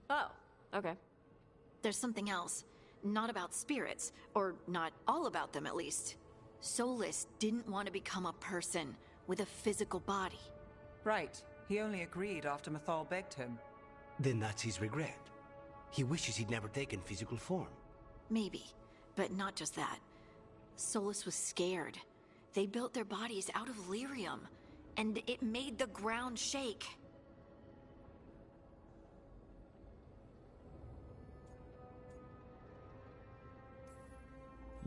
Oh, okay. There's something else. not about spirits, or not all about them at least. Solus didn't want to become a person with a physical body. Right. He only agreed after Mythal begged him. Then that's his regret. He wishes he'd never taken physical form. Maybe, but not just that. Solus was scared. They built their bodies out of lyrium, and it made the ground shake.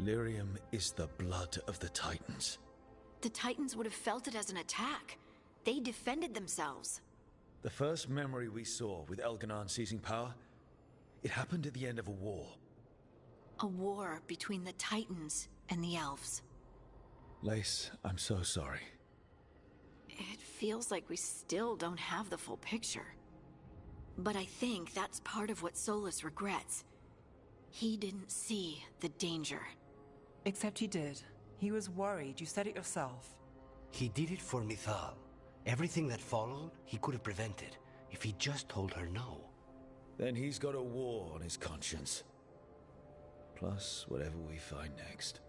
Lyrium is the blood of the Titans. The Titans would have felt it as an attack. They defended themselves. The first memory we saw with Elganon seizing power, it happened at the end of a war. A war between the Titans and the Elves. Lace, I'm so sorry. It feels like we still don't have the full picture. But I think that's part of what Solus regrets. He didn't see the danger. Except he did. He was worried. You said it yourself. He did it for Mythal. Everything that followed, he could have prevented if he just told her no. Then he's got a war on his conscience. Plus, whatever we find next.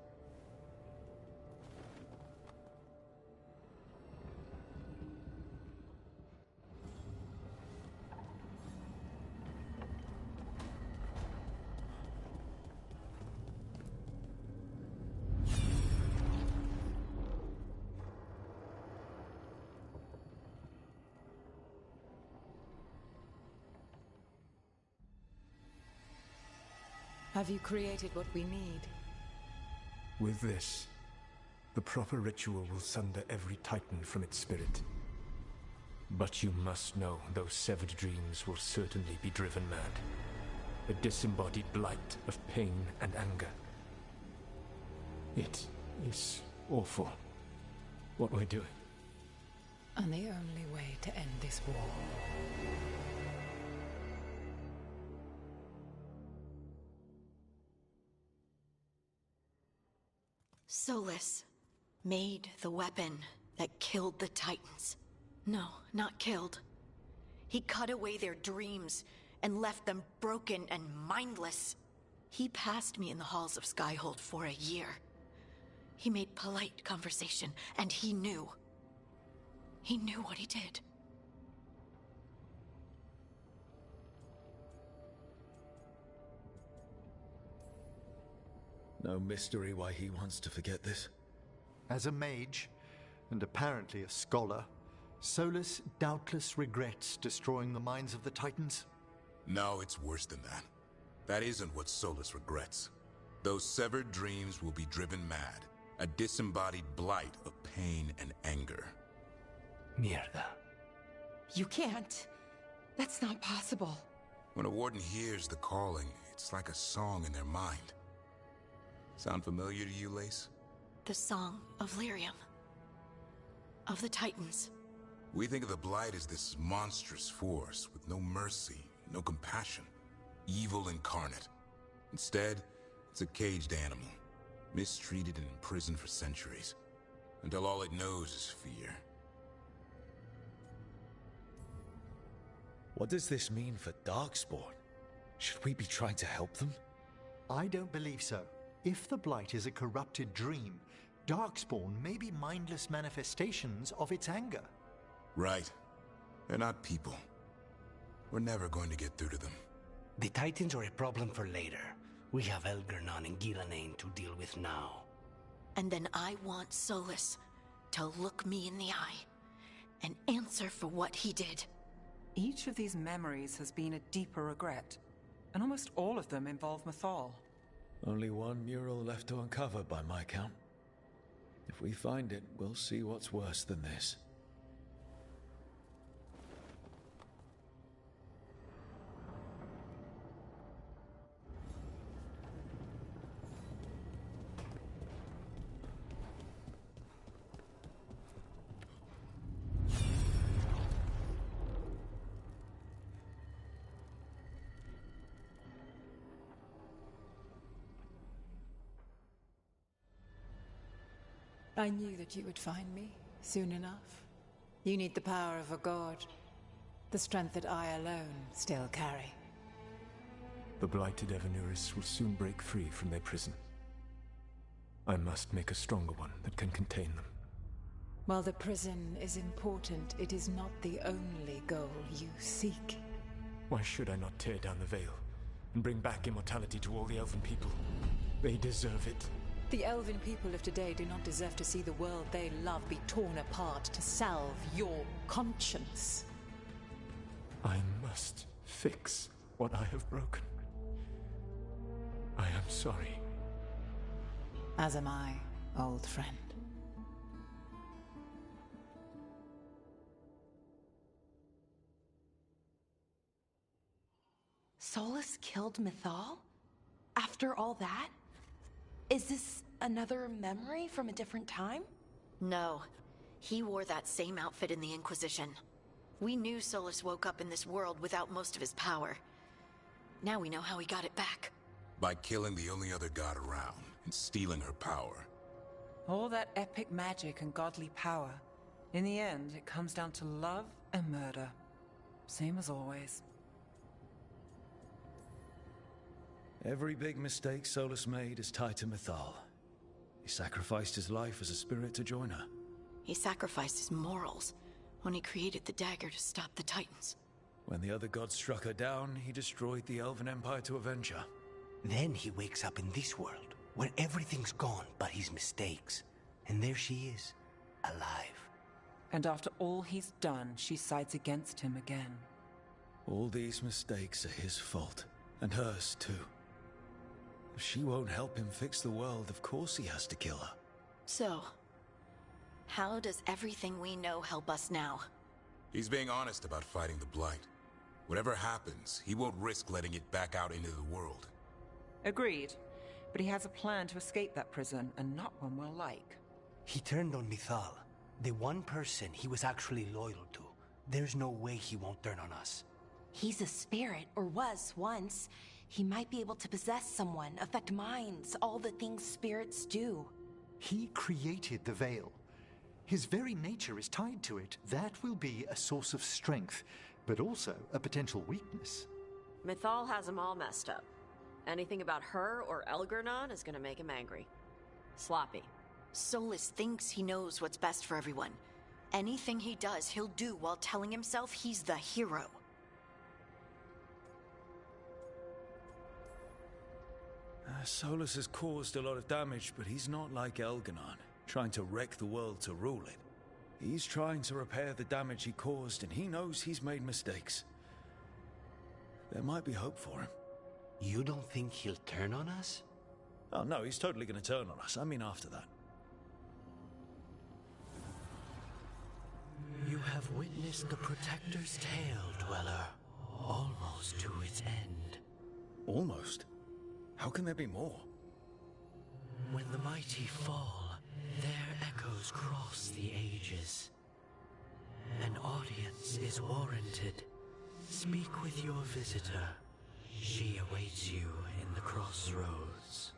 Have you created what we need? With this, the proper ritual will sunder every Titan from its spirit. But you must know those severed dreams will certainly be driven mad. A disembodied blight of pain and anger. It is awful what we're doing. And the only way to end this war. Solus made the weapon that killed the Titans. No, not killed. He cut away their dreams and left them broken and mindless. He passed me in the halls of Skyhold for a year. He made polite conversation, and he knew. He knew what he did. No mystery why he wants to forget this. As a mage, and apparently a scholar, Solus doubtless regrets destroying the minds of the Titans. No, it's worse than that. That isn't what Solus regrets. Those severed dreams will be driven mad. A disembodied blight of pain and anger. Mierda. You can't. That's not possible. When a warden hears the calling, it's like a song in their mind. Sound familiar to you, Lace? The song of Lyrium. Of the Titans. We think of the Blight as this monstrous force with no mercy, no compassion. Evil incarnate. Instead, it's a caged animal. Mistreated and imprisoned for centuries. Until all it knows is fear. What does this mean for Darkspawn? Should we be trying to help them? I don't believe so. If the Blight is a corrupted dream, Darkspawn may be mindless manifestations of its anger. Right. They're not people. We're never going to get through to them. The Titans are a problem for later. We have Elgarnon and Gillanane to deal with now. And then I want Solus to look me in the eye and answer for what he did. Each of these memories has been a deeper regret, and almost all of them involve Mythal. Only one mural left to uncover by my count. If we find it, we'll see what's worse than this. I knew that you would find me soon enough. You need the power of a god, the strength that I alone still carry. The blighted Evanuris will soon break free from their prison. I must make a stronger one that can contain them. While the prison is important, it is not the only goal you seek. Why should I not tear down the veil and bring back immortality to all the Elven people? They deserve it. The Elven people of today do not deserve to see the world they love be torn apart to salve your conscience. I must fix what I have broken. I am sorry. As am I, old friend. Solus killed Mythal? After all that? Is this another memory from a different time? No. He wore that same outfit in the Inquisition. We knew Solus woke up in this world without most of his power. Now we know how he got it back. By killing the only other god around and stealing her power. All that epic magic and godly power. In the end, it comes down to love and murder. Same as always. Every big mistake Solus made is tied to Mythal. He sacrificed his life as a spirit to join her. He sacrificed his morals when he created the dagger to stop the Titans. When the other gods struck her down, he destroyed the Elven Empire to avenge her. Then he wakes up in this world, where everything's gone but his mistakes. And there she is, alive. And after all he's done, she sides against him again. All these mistakes are his fault, and hers too. If she won't help him fix the world, of course he has to kill her. So, how does everything we know help us now? He's being honest about fighting the Blight. Whatever happens, he won't risk letting it back out into the world. Agreed. But he has a plan to escape that prison, and not one we'll like. He turned on Mythal, the one person he was actually loyal to. There's no way he won't turn on us. He's a spirit, or was once. He might be able to possess someone, affect minds, all the things spirits do. He created the veil. His very nature is tied to it. That will be a source of strength, but also a potential weakness. Mythal has him all messed up. Anything about her or Elgernon is gonna make him angry. Sloppy. Solus thinks he knows what's best for everyone. Anything he does, he'll do while telling himself he's the hero. Solus has caused a lot of damage, but he's not like Elgernon, trying to wreck the world to rule it. He's trying to repair the damage he caused, and he knows he's made mistakes. There might be hope for him. You don't think he'll turn on us? Oh no, he's totally gonna turn on us. I mean after that. You have witnessed the Protector's tale, Dweller, almost to its end. Almost? How can there be more? When the mighty fall, their echoes cross the ages. An audience is warranted. Speak with your visitor. She awaits you in the crossroads.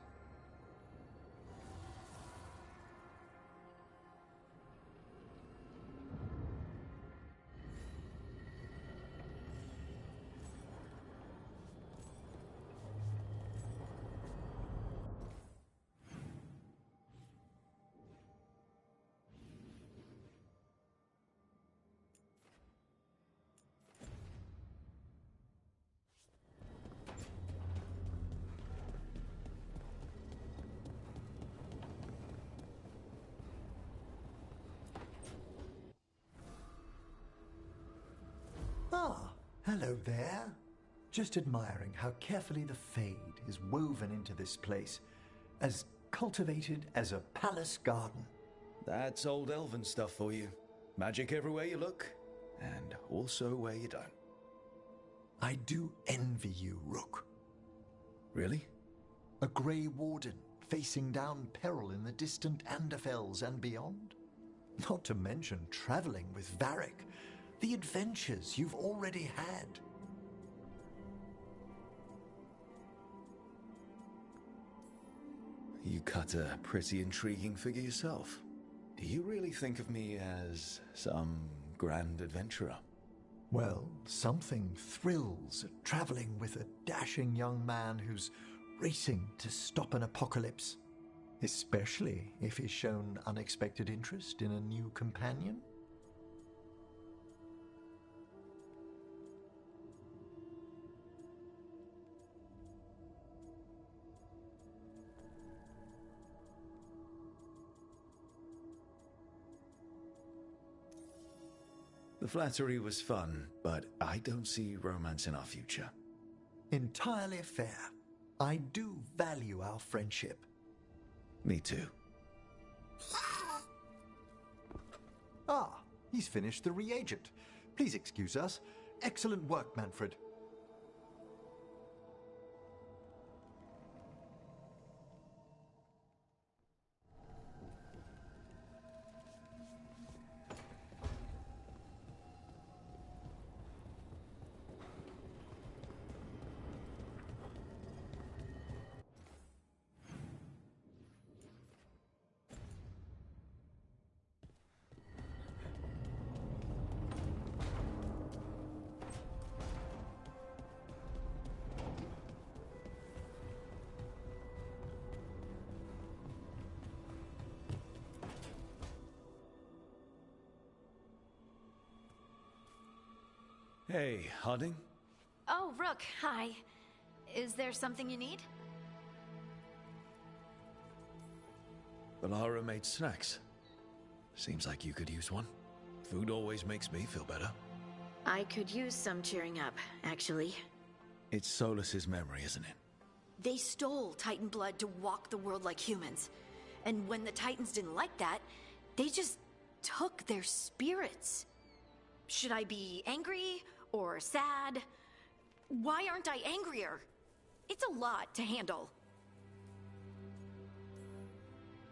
Ah, hello there. Just admiring how carefully the Fade is woven into this place, as cultivated as a palace garden. That's old elven stuff for you. Magic everywhere you look, and also where you don't. I do envy you, Rook. Really? A Grey Warden facing down peril in the distant Anderfells and beyond? Not to mention traveling with Varric. The adventures you've already had. You cut a pretty intriguing figure yourself. Do you really think of me as some grand adventurer? Well, something thrills at traveling with a dashing young man who's racing to stop an apocalypse, especially if he's shown unexpected interest in a new companion. The flattery was fun, but I don't see romance in our future. Entirely fair. I do value our friendship. Me too. Ah, he's finished the reagent. Please excuse us. Excellent work, Manfred. Hey, Harding? Oh, Rook, hi. Is there something you need? Valara made snacks. Seems like you could use one. Food always makes me feel better. I could use some cheering up, actually. It's Solus's memory, isn't it? They stole Titan blood to walk the world like humans. And when the Titans didn't like that, they just took their spirits. Should I be angry or sad? Why aren't I angrier? It's a lot to handle.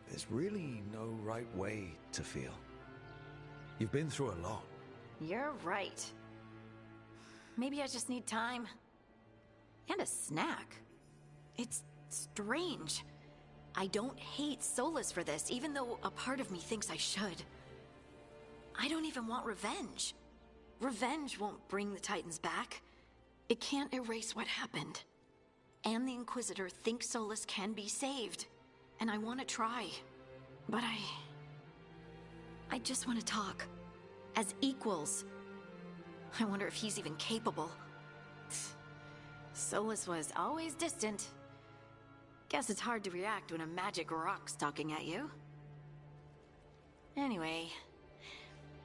There's really no right way to feel. You've been through a lot. You're right. Maybe I just need time. And a snack. It's strange. I don't hate Solus for this, even though a part of me thinks I should. I don't even want revenge. Revenge won't bring the Titans back. It can't erase what happened. And the Inquisitor thinks Solus can be saved. And I want to try. But I just want to talk. As equals. I wonder if he's even capable. Solus was always distant. Guess it's hard to react when a magic rock's talking at you. Anyway,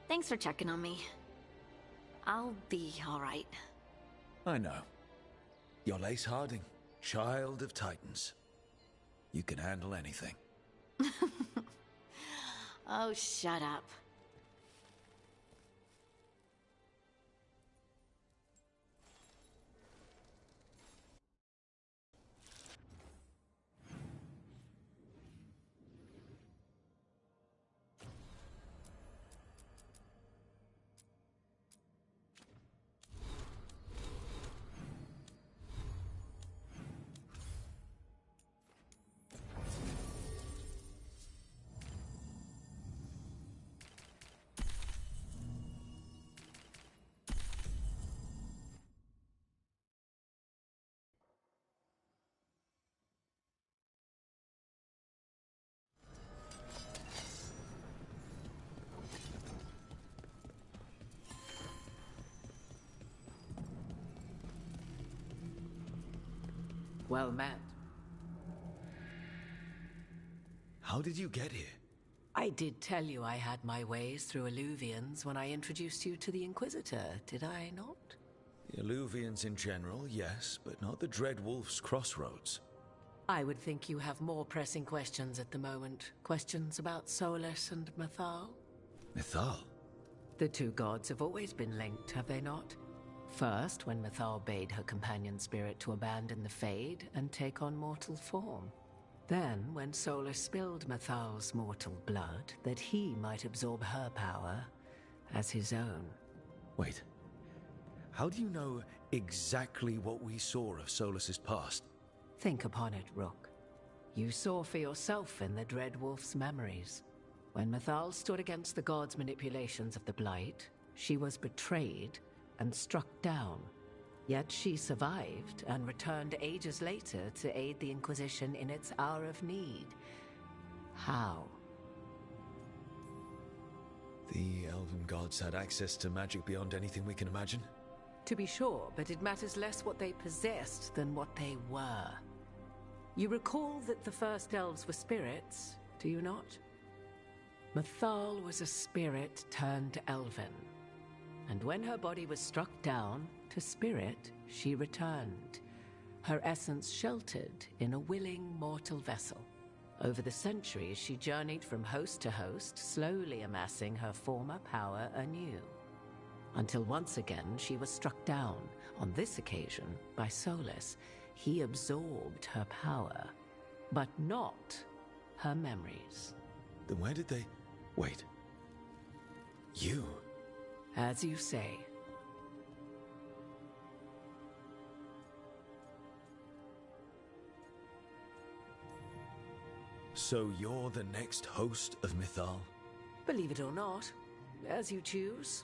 thanks for checking on me. I'll be all right. I know. You're Lace Harding, child of Titans. You can handle anything. Oh, shut up. Well met. How did you get here? I did tell you I had my ways through Illuvians when I introduced you to the Inquisitor, did I not? The Illuvians in general, yes, but not the Dread Wolf's crossroads. I would think you have more pressing questions at the moment. Questions about Solus and Mythal? Mythal? The two gods have always been linked, have they not? First, when Mythal bade her companion spirit to abandon the Fade and take on mortal form. Then, when Solus spilled Mythal's mortal blood, that he might absorb her power as his own. Wait. How do you know exactly what we saw of Solus's past? Think upon it, Rook. You saw for yourself in the Dread Wolf's memories. When Mythal stood against the gods' manipulations of the Blight, she was betrayed and struck down. Yet she survived and returned ages later to aid the Inquisition in its hour of need. How? The elven gods had access to magic beyond anything we can imagine? To be sure, but it matters less what they possessed than what they were. You recall that the first elves were spirits, do you not? Mythal was a spirit turned elven, and when her body was struck down, to spirit she returned, her essence sheltered in a willing mortal vessel. Over the centuries, she journeyed from host to host, slowly amassing her former power anew. Until once again she was struck down, on this occasion by Solus. He absorbed her power, but not her memories. Then where did they... Wait. You? As you say. So you're the next host of Mythal? Believe it or not, as you choose.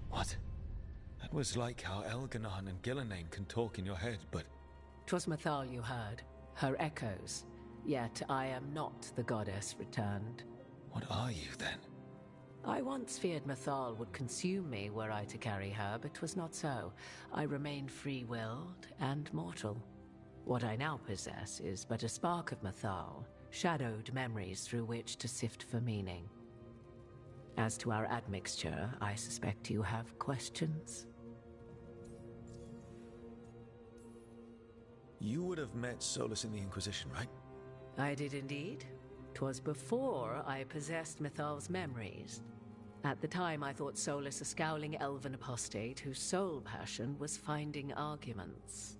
What? That was like how Elganon and Gillenane can talk in your head, but... 'Twas Mythal you heard, her echoes. Yet I am not the goddess returned. What are you, then? I once feared Mythal would consume me were I to carry her, but 'twas not so. I remained free-willed and mortal. What I now possess is but a spark of Mythal, shadowed memories through which to sift for meaning. As to our admixture, I suspect you have questions. You would have met Solus in the Inquisition, right? I did indeed. 'Twas before I possessed Mythal's memories. At the time, I thought Solus a scowling elven apostate whose sole passion was finding arguments.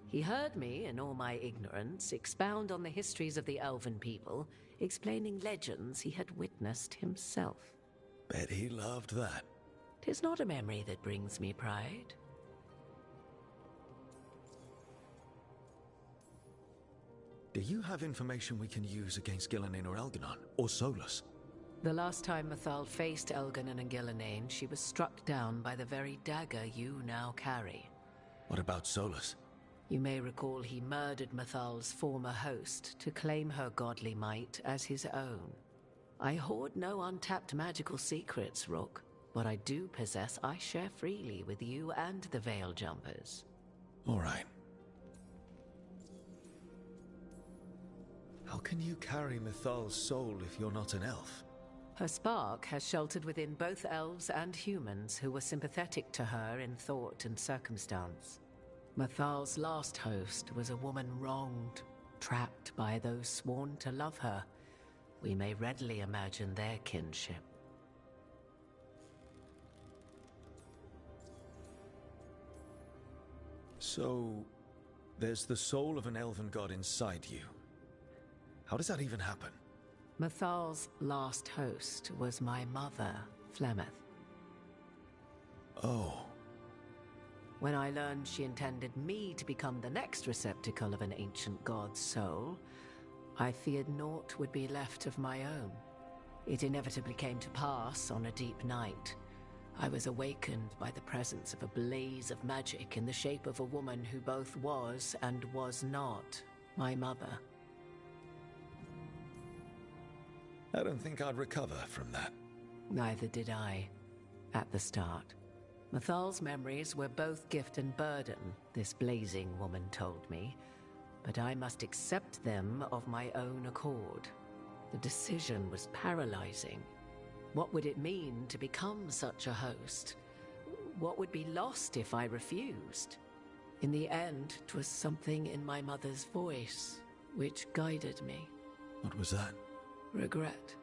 He heard me, in all my ignorance, expound on the histories of the elven people, explaining legends he had witnessed himself. Bet he loved that. 'Tis not a memory that brings me pride. Do you have information we can use against Gillenane or Elganon, or Solus? The last time Mythal faced Elganon and Gillenane, she was struck down by the very dagger you now carry. What about Solus? You may recall he murdered Mythal's former host to claim her godly might as his own. I hoard no untapped magical secrets, Rook. What I do possess, I share freely with you and the Veil Jumpers. All right. How can you carry Mythal's soul if you're not an elf? Her spark has sheltered within both elves and humans who were sympathetic to her in thought and circumstance. Mythal's last host was a woman wronged, trapped by those sworn to love her. We may readily imagine their kinship. So, there's the soul of an elven god inside you. How does that even happen? Mythal's last host was my mother, Flemeth. Oh. When I learned she intended me to become the next receptacle of an ancient god's soul, I feared naught would be left of my own. It inevitably came to pass on a deep night. I was awakened by the presence of a blaze of magic in the shape of a woman who both was and was not my mother. I don't think I'd recover from that. Neither did I, at the start. Mythal's memories were both gift and burden, this blazing woman told me, but I must accept them of my own accord. The decision was paralyzing. What would it mean to become such a host? What would be lost if I refused? In the end, 'twas something in my mother's voice which guided me. What was that? Regret.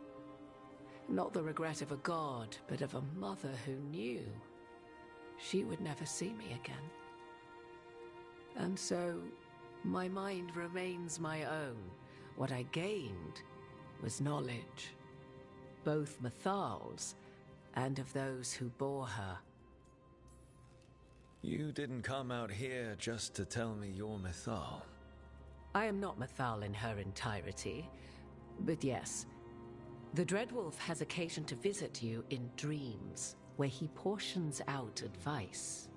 Not the regret of a god, but of a mother who knew she would never see me again. And so, my mind remains my own. What I gained was knowledge, both Mythal's and of those who bore her. You didn't come out here just to tell me you're Mythal. I am not Mythal in her entirety, but yes, the Dreadwolf has occasion to visit you in dreams, where he portions out advice.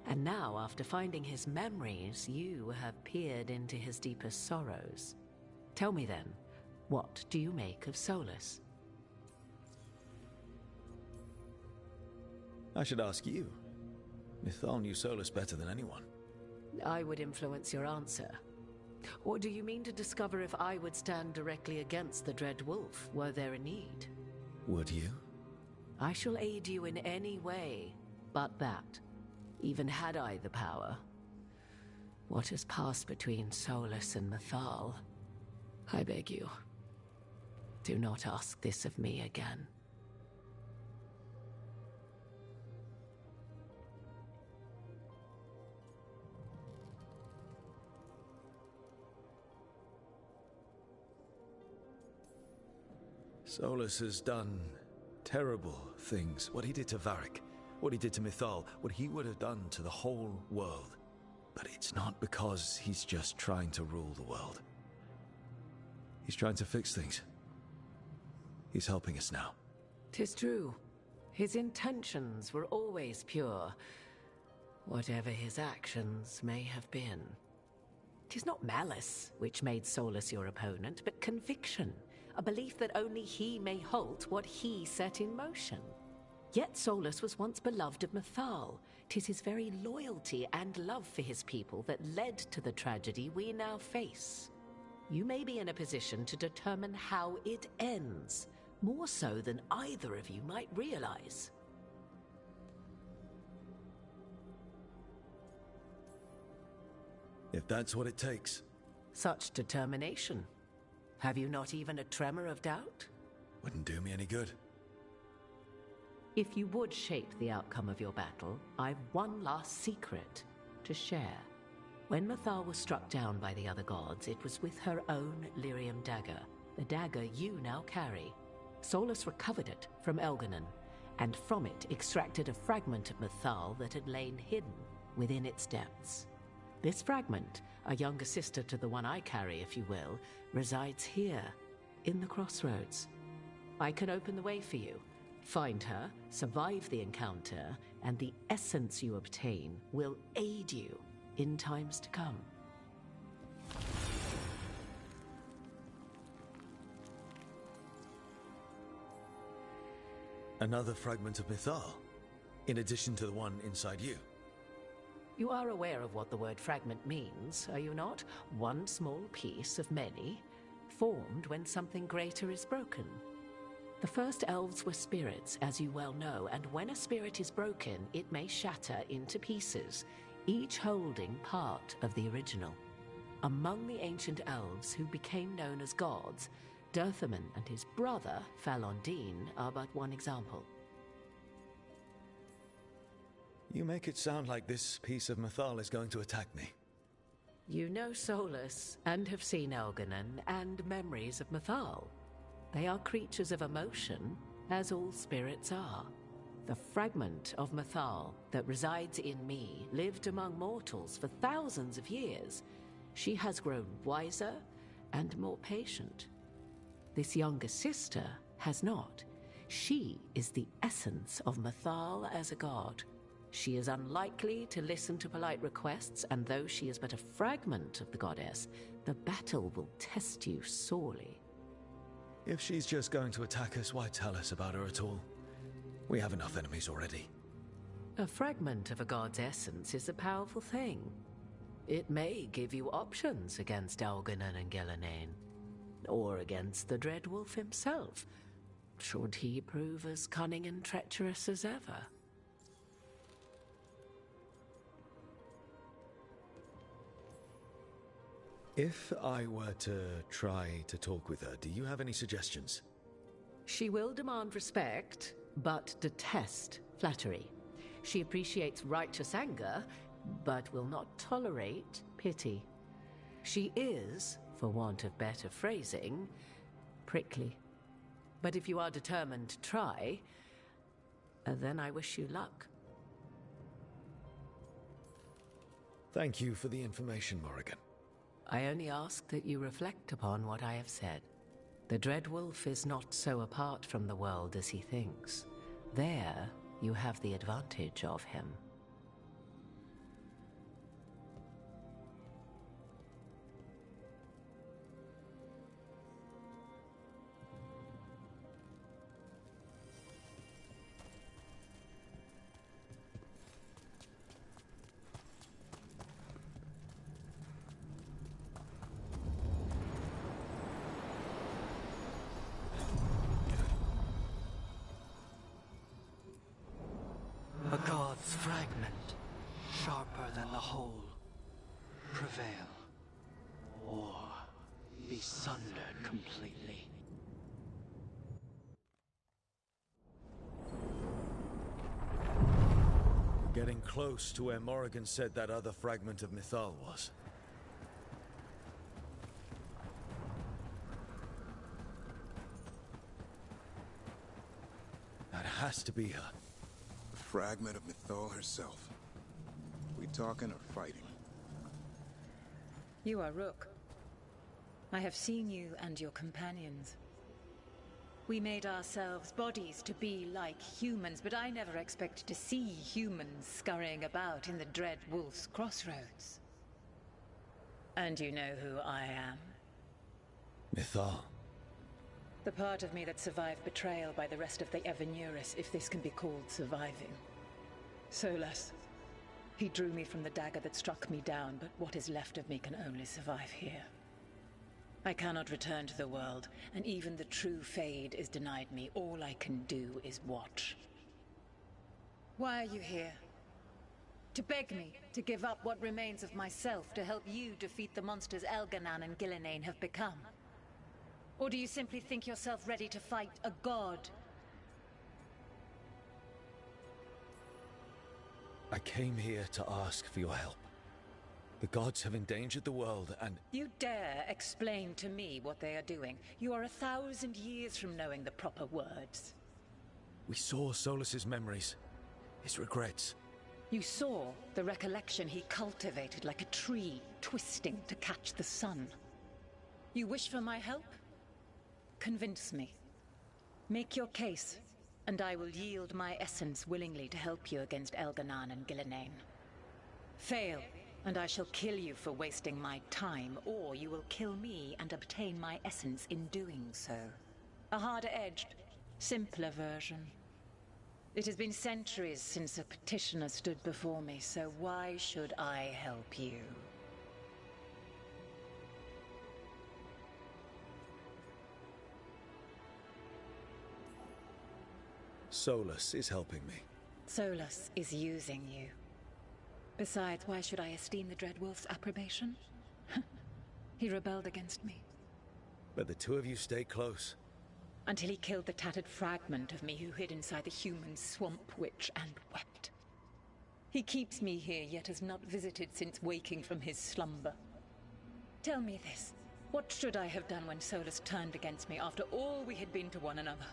And now, after finding his memories, you have peered into his deepest sorrows. Tell me then, what do you make of Solus? I should ask you. Mythal knew Solus better than anyone. I would influence your answer. Or do you mean to discover if I would stand directly against the Dread Wolf were there a need? Would you? I shall aid you in any way but that, even had I the power. What has passed between Solus and Mythal? I beg you, do not ask this of me again. Solus has done terrible things. What he did to Varric, what he did to Mythal, what he would have done to the whole world. But it's not because he's just trying to rule the world. He's trying to fix things. He's helping us now. 'Tis true. His intentions were always pure, whatever his actions may have been. 'Tis not malice which made Solus your opponent, but conviction. A belief that only he may halt what he set in motion. Yet Solus was once beloved of Mythal. 'Tis his very loyalty and love for his people that led to the tragedy we now face. You may be in a position to determine how it ends, more so than either of you might realize. If that's what it takes. Such determination. Have you not even a tremor of doubt? Wouldn't do me any good. If you would shape the outcome of your battle, I've one last secret to share. When Mythal was struck down by the other gods, it was with her own lyrium dagger, the dagger you now carry. Solus recovered it from Elganon, and from it extracted a fragment of Mythal that had lain hidden within its depths. This fragment, a younger sister to the one I carry, if you will, resides here, in the crossroads. I can open the way for you. Find her, survive the encounter, and the essence you obtain will aid you in times to come. Another fragment of Mythal, in addition to the one inside you. You are aware of what the word fragment means, are you not? One small piece of many, formed when something greater is broken. The first elves were spirits, as you well know, and when a spirit is broken, it may shatter into pieces, each holding part of the original. Among the ancient elves who became known as gods, Dirthaman and his brother, Falondine, are but one example. You make it sound like this piece of Mythal is going to attack me. You know Solus, and have seen Elganon, and memories of Mythal. They are creatures of emotion, as all spirits are. The fragment of Mythal that resides in me lived among mortals for thousands of years. She has grown wiser and more patient. This younger sister has not. She is the essence of Mythal as a god. She is unlikely to listen to polite requests, and though she is but a fragment of the goddess, the battle will test you sorely. If she's just going to attack us, why tell us about her at all? We have enough enemies already. A fragment of a god's essence is a powerful thing. It may give you options against Elganon and Gillenane, or against the Dread Wolf himself, should he prove as cunning and treacherous as ever. If I were to try to talk with her, do you have any suggestions? She will demand respect, but detest flattery. She appreciates righteous anger, but will not tolerate pity. She is, for want of better phrasing, prickly. But if you are determined to try, then I wish you luck. Thank you for the information, Morrigan. I only ask that you reflect upon what I have said. The Dread Wolf is not so apart from the world as he thinks. There, you have the advantage of him. A god's fragment, sharper than the whole. Prevail, or be sundered completely. Getting close to where Morrigan said that other fragment of Mythal was. That has to be her. Fragment of Mythal herself. We talking or fighting? You are Rook. I have seen you and your companions. We made ourselves bodies to be like humans, but I never expected to see humans scurrying about in the Dread Wolf's crossroads. And you know who I am? Mythal. The part of me that survived betrayal by the rest of the Evanuris, if this can be called surviving. Solas. He drew me from the dagger that struck me down, but what is left of me can only survive here. I cannot return to the world, and even the true Fade is denied me. All I can do is watch. Why are you here? To beg me to give up what remains of myself to help you defeat the monsters Elganan and Gillenane have become? Or do you simply think yourself ready to fight a god? I came here to ask for your help. The gods have endangered the world and... You dare explain to me what they are doing? You are 1,000 years from knowing the proper words. We saw Solas's memories, his regrets. You saw the recollection he cultivated like a tree, twisting to catch the sun. You wish for my help? Convince me. Make your case, and I will yield my essence willingly to help you against Elganan and Gillenane. Fail, and I shall kill you for wasting my time, or you will kill me and obtain my essence in doing so. A harder-edged, simpler version. It has been centuries since a petitioner stood before me, so why should I help you? Solas is helping me. Solas is using you. Besides, why should I esteem the Dreadwolf's approbation? He rebelled against me. But the two of you stay close. Until he killed the tattered fragment of me who hid inside the human swamp witch and wept. He keeps me here, yet has not visited since waking from his slumber. Tell me this. What should I have done when Solas turned against me after all we had been to one another?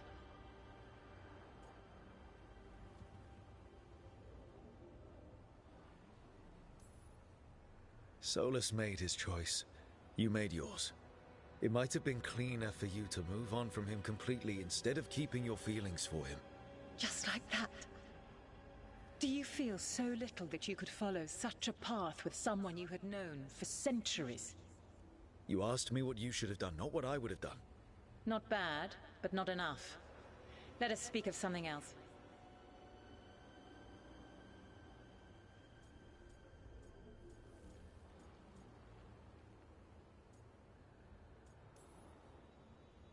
Solas made his choice. You made yours. It might have been cleaner for you to move on from him completely instead of keeping your feelings for him. Just like that? Do you feel so little that you could follow such a path with someone you had known for centuries? You asked me what you should have done, not what I would have done. Not bad, but not enough. Let us speak of something else.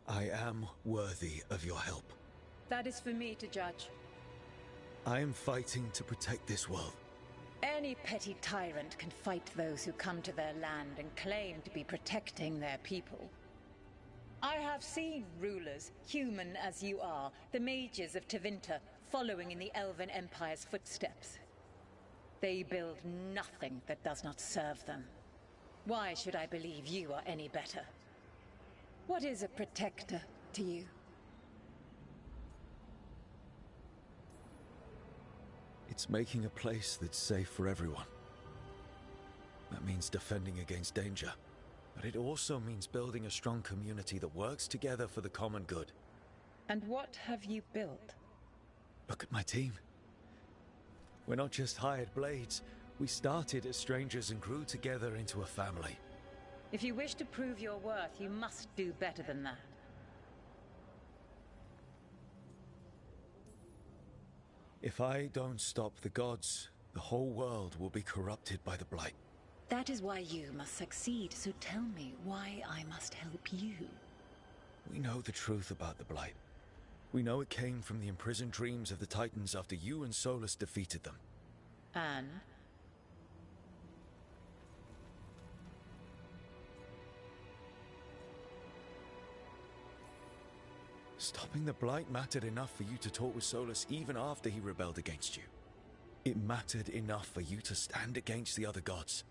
I am worthy of your help. That is for me to judge. I am fighting to protect this world. Any petty tyrant can fight those who come to their land and claim to be protecting their people. I have seen rulers, human as you are, the mages of Tevinter, following in the Elven Empire's footsteps. They build nothing that does not serve them. Why should I believe you are any better? What is a protector to you? It's making a place that's safe for everyone. That means defending against danger. But it also means building a strong community that works together for the common good. And what have you built? Look at my team. We're not just hired blades. We started as strangers and grew together into a family. If you wish to prove your worth, you must do better than that. If I don't stop the gods, the whole world will be corrupted by the Blight. That is why you must succeed, so tell me why I must help you. We know the truth about the Blight. We know it came from the imprisoned dreams of the Titans after you and Solus defeated them. And? Stopping the Blight mattered enough for you to talk with Solus even after he rebelled against you. It mattered enough for you to stand against the other gods.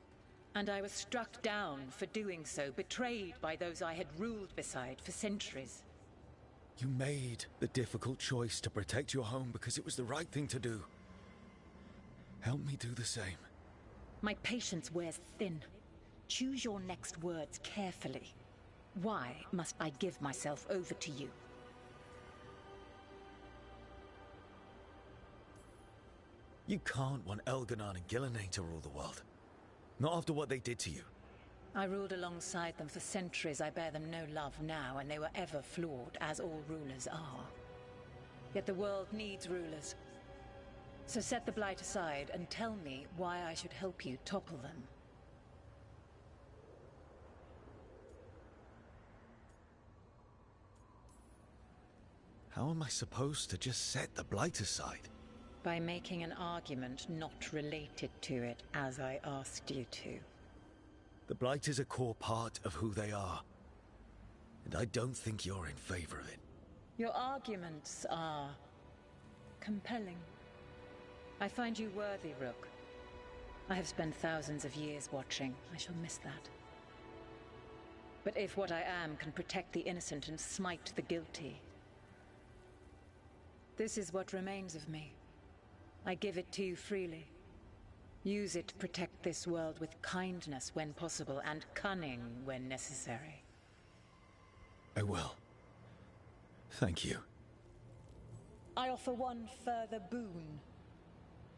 And I was struck down for doing so, betrayed by those I had ruled beside for centuries. You made the difficult choice to protect your home because it was the right thing to do. Help me do the same. My patience wears thin. Choose your next words carefully. Why must I give myself over to you? You can't want Elganon and Gillenane to rule the world. Not after what they did to you. I ruled alongside them for centuries. I bear them no love now, and they were ever flawed, as all rulers are. Yet the world needs rulers. So set the Blight aside and tell me why I should help you topple them. How am I supposed to just set the Blight aside? By making an argument not related to it, as I asked you to. The Blight is a core part of who they are. And I don't think you're in favor of it. Your arguments are compelling. I find you worthy, Rook. I have spent thousands of years watching. I shall miss that. But if what I am can protect the innocent and smite the guilty, this is what remains of me. I give it to you freely. Use it to protect this world with kindness when possible and cunning when necessary. I will. Thank you. I offer one further boon.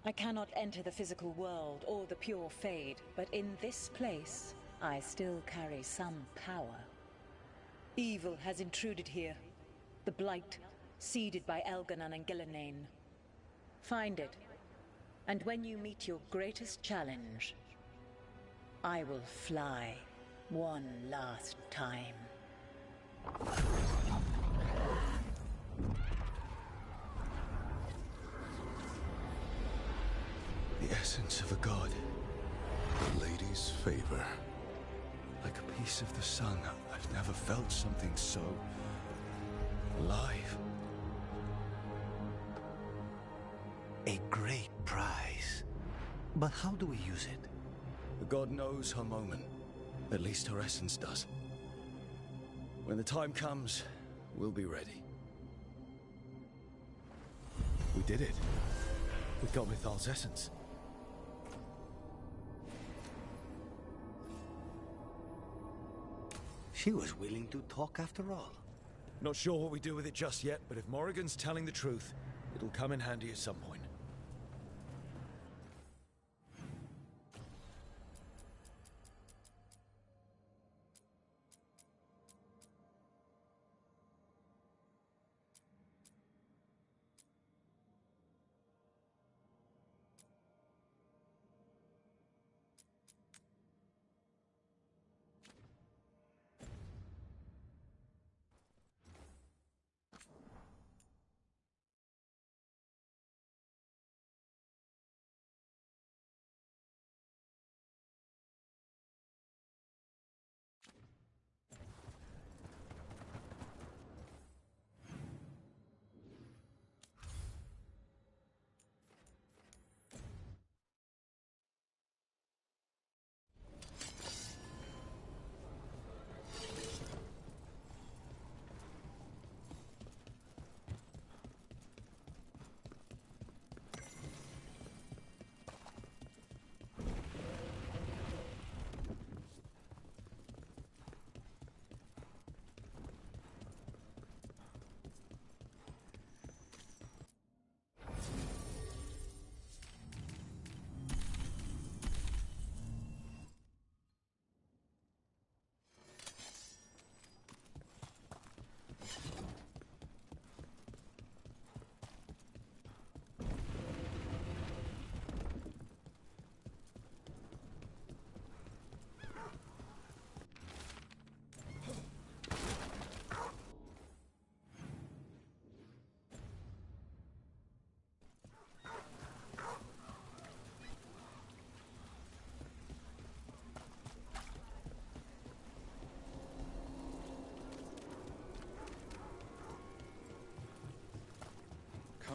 I cannot enter the physical world or the pure Fade, but in this place, I still carry some power. Evil has intruded here. The Blight, seeded by Elganon and Gillenane. Find it, and when you meet your greatest challenge, I will fly one last time. The essence of a god. The lady's favor. Like a piece of the sun, I've never felt something so alive. A great prize. But how do we use it? The god knows her moment. At least her essence does. When the time comes, we'll be ready. We did it. We got Mythal's essence. She was willing to talk after all. Not sure what we do with it just yet, but if Morrigan's telling the truth, it'll come in handy at some point.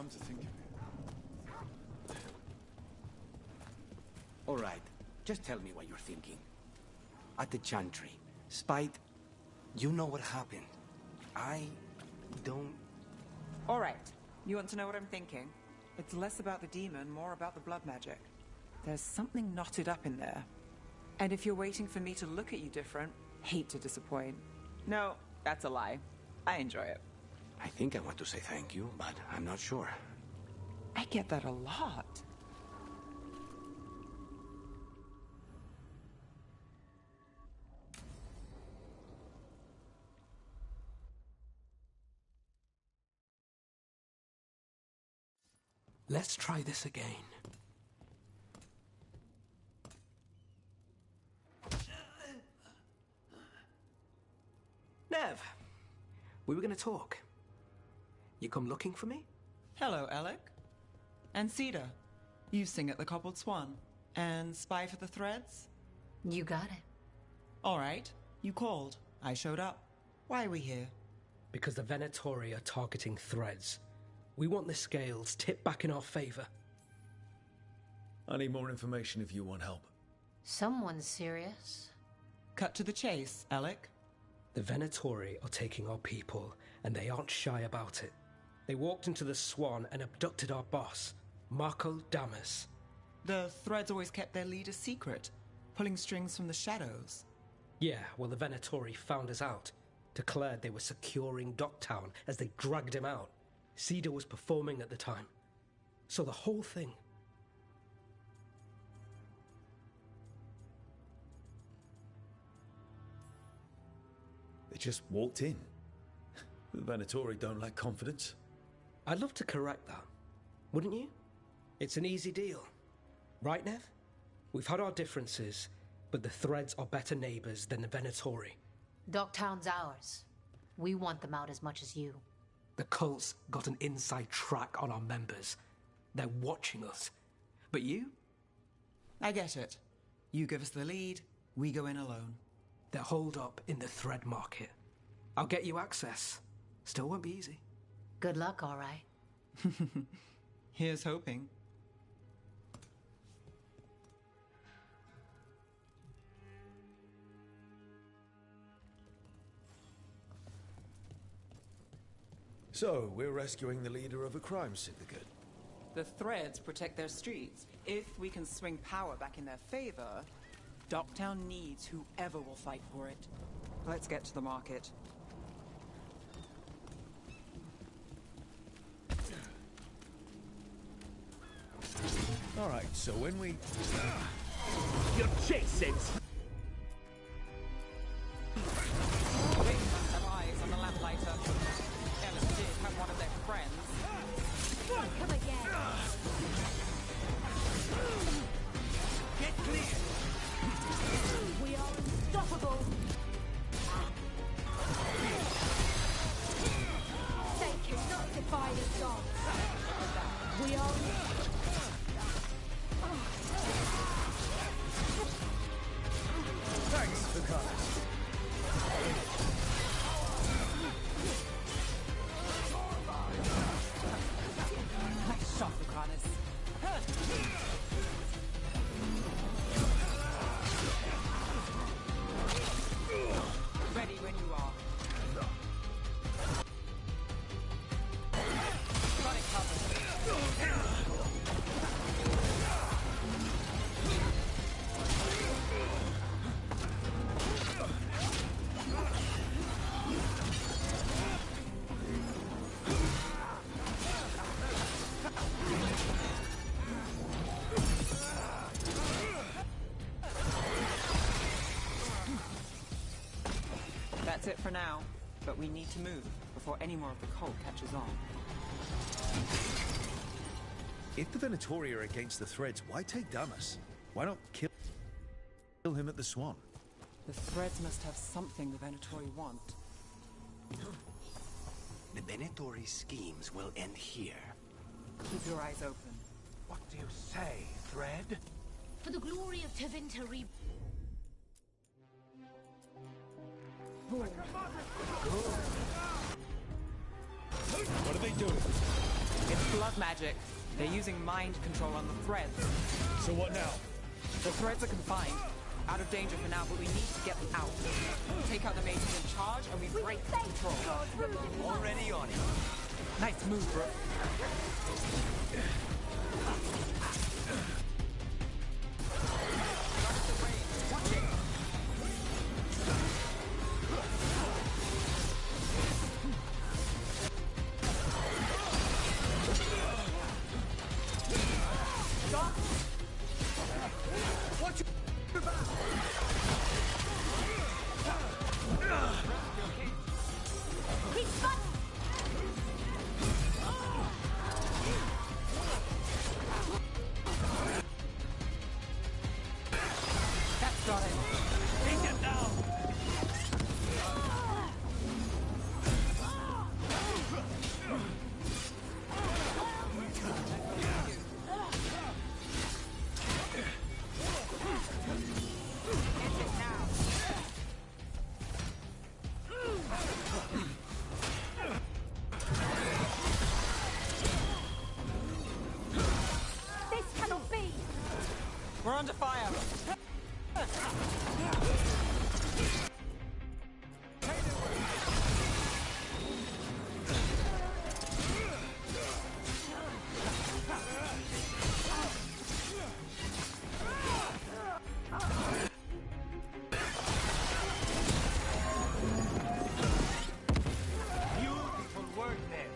come to think of it. All right, just tell me what you're thinking. At the Chantry, Spite, you know what happened. I don't... All right, you want to know what I'm thinking? It's less about the demon, more about the blood magic. There's something knotted up in there. And if you're waiting for me to look at you different, hate to disappoint. No, that's a lie. I enjoy it. I think I want to say thank you, but I'm not sure. I get that a lot. Let's try this again. Nev, we were going to talk. You come looking for me? Hello, Alec. And Cedar, you sing at the Cobbled Swan. And spy for the threads? You got it. All right, you called. I showed up. Why are we here? Because the Venatori are targeting threads. We want the scales tipped back in our favor. I need more information if you want help. Someone's serious. Cut to the chase, Alec. The Venatori are taking our people, and they aren't shy about it. They walked into the Swan and abducted our boss, Marco Damas. The threads always kept their leader secret, pulling strings from the shadows. Yeah, well, the Venatori found us out, declared they were securing Docktown as they dragged him out. Cedar was performing at the time. So the whole thing... They just walked in. The Venatori don't lack confidence. I'd love to correct that, wouldn't you? It's an easy deal. Right, Nev? We've had our differences, but the threads are better neighbors than the Venatori. Docktown's ours. We want them out as much as you. The cult's got an inside track on our members. They're watching us. But you? I get it. You give us the lead, we go in alone. They're holed up in the thread market. I'll get you access. Still won't be easy. Good luck, all right. Here's hoping. So, we're rescuing the leader of a crime syndicate. The threads protect their streets. If we can swing power back in their favor, Docktown needs whoever will fight for it. Let's get to the market. Alright, so when we... You're chasing! They must have eyes on the lamplighter. Ellis did have one of their friends. Strike him again! Get clear! We are unstoppable! They cannot defy the gods! We are... Thanks for coming. Nice shot, Lucanus. Ready when you are. Got it covered. That's it for now, but we need to move before any more of the cult catches on. If the Venatori are against the threads, why take Damas? Why not kill him at the Swan? The threads must have something the Venatori want. The Venatori schemes will end here. Keep your eyes open. What do you say, Thread? For the glory of Tevinter What are they doing? It's blood magic. They're using mind control on the threads. So what now? The threads are confined. Out of danger for now, but we need to get them out. Take out the mages in charge, and we break the control. Already on it. Nice move, bro. We're under fire. Beautiful work there.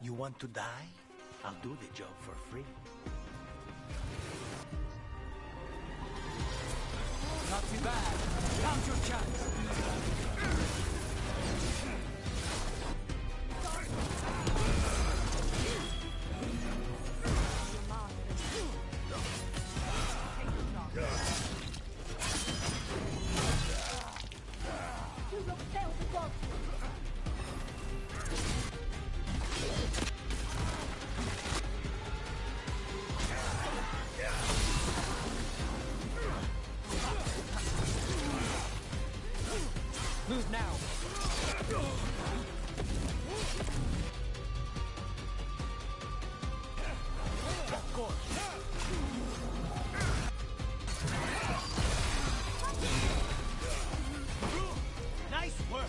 You want to die? I'll do the job for free. Not too bad. Count your chance. Move now. Of course. Nice work.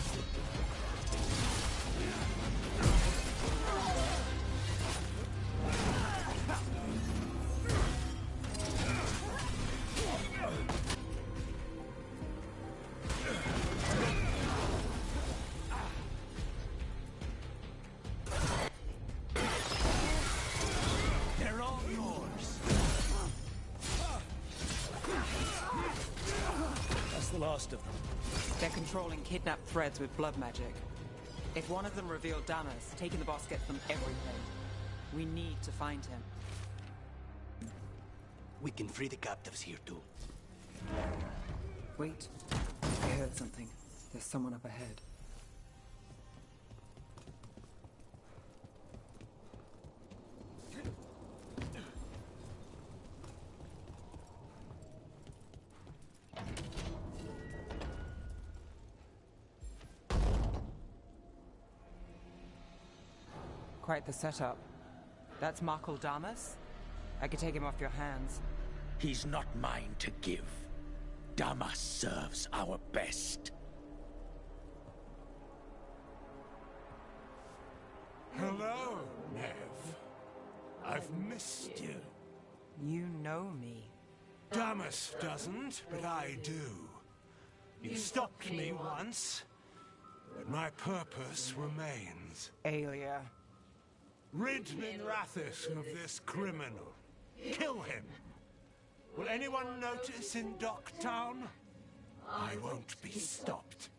They're all yours. That's the last of them. They're controlling kidnapped threads with blood magic. If one of them revealed Damas, taking the boss gets them everything. We need to find him. We can free the captives here too. Wait. I heard something. There's someone up ahead. Quite the setup. That's Markle Damas? I could take him off your hands. He's not mine to give. Damas serves our best. Hello, Nev. I've missed you. You know me. Damas doesn't, but I do. You stopped me once, but my purpose remains. Aelia. Rid Minrathis of this criminal. Kill him. Will anyone notice in Docktown? I won't be stopped.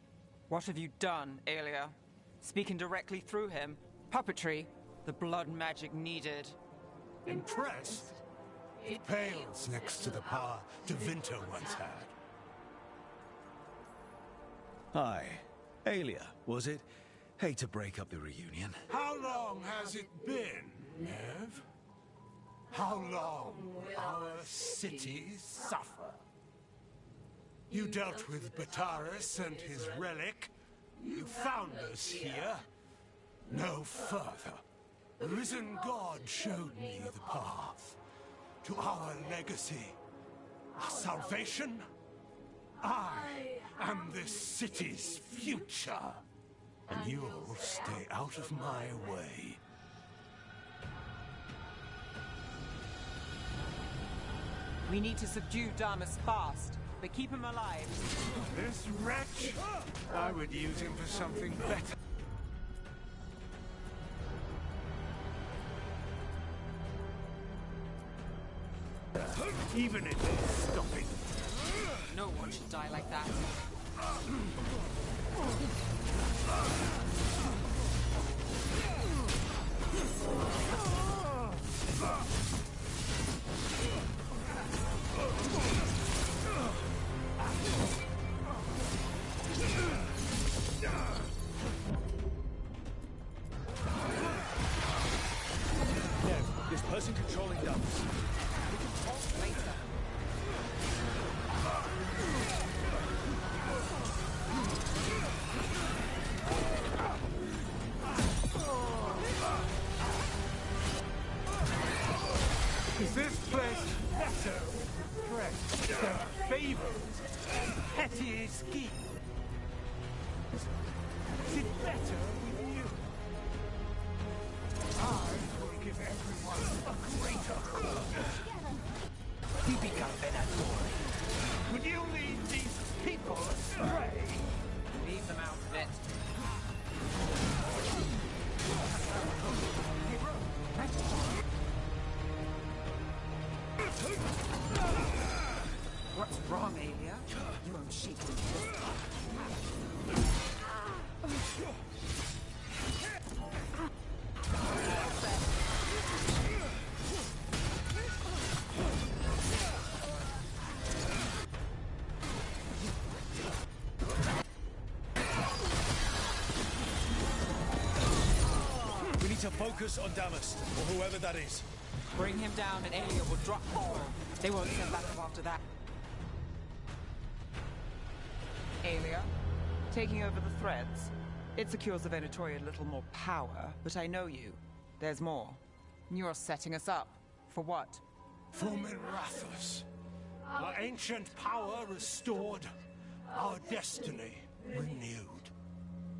What have you done, Aelia? Speaking directly through him. Puppetry. The blood magic needed. Impressed? It pales next to the power Devinter once had. Hi. Aelia, was it? Hate to break up the reunion. How long has it been, Nev? How long will our cities suffer? You dealt with Bataris and his relic. You found us here. No further. The risen God showed me the path to our legacy, our salvation. I am this city's future, and you'll stay out of my way. We need to subdue Damas fast, but keep him alive. This wretch? I would use him for something better. Even if he's stopping. No one should die like that. Nev, this person controlling Damas. We can talk later. Is this place better with threats than favors and petty schemes? Is it better with you? I will give everyone a greater cause. Tipica Venatori. Would you lead these people astray? Leave them out of it. What's wrong, Aelia? You won't shake me. We need to focus on Damas, or whoever that is. Bring him down and Aelia will drop the ball. They won't send back up after that. Aelia, taking over the threads. It secures the Venatori a little more power, but I know you. There's more. You're setting us up. For what? For Minrathus. Our ancient power restored. Our destiny renewed.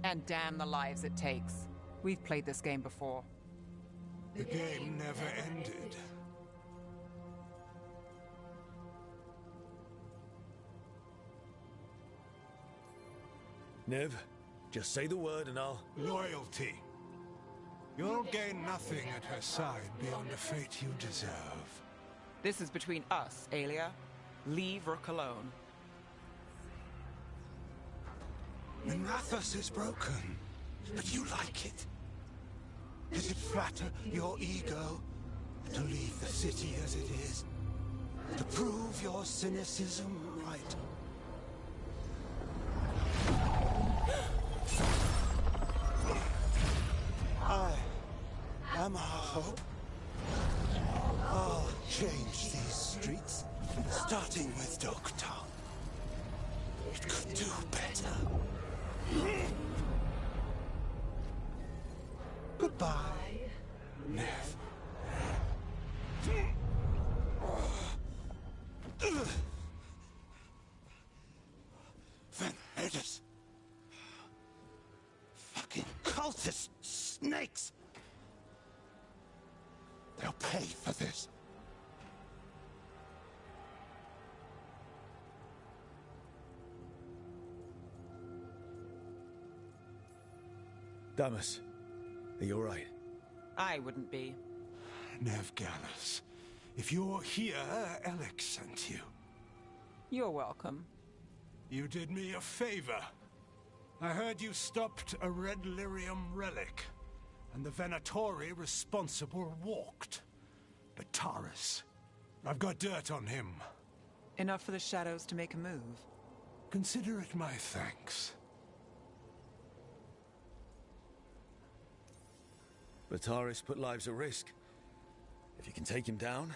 And damn the lives it takes. We've played this game before. The game never ended. Nev, just say the word and I'll... Loyalty. You'll gain nothing at her side beyond a fate you deserve. This is between us, Aelia. Leave Rook alone. Minrathus is broken, but you like it. Does it flatter your ego to leave the city as it is? To prove your cynicism right? I am our hope. I'll change these streets, starting with Dogtown. It could do better. Goodbye, Nev. Van Hedis. Fucking cultist snakes. They'll pay for this. Damas, are you alright? I wouldn't be. Nev Gallus, if you're here, Alex sent you. You're welcome. You did me a favor. I heard you stopped a red lyrium relic, and the Venatori responsible walked. Bataris. I've got dirt on him. Enough for the shadows to make a move. Consider it my thanks. Bataris put lives at risk. If you can take him down...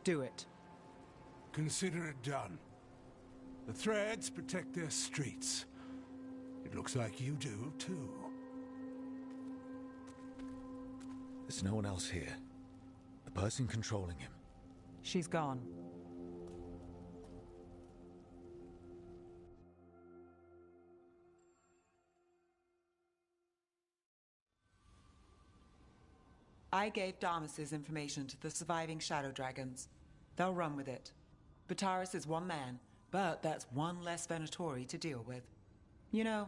Do it. Consider it done. The Threads protect their streets. It looks like you do, too. There's no one else here. The person controlling him. She's gone. I gave Damas's information to the surviving Shadow Dragons. They'll run with it. Bataris is one man, but that's one less Venatori to deal with. You know,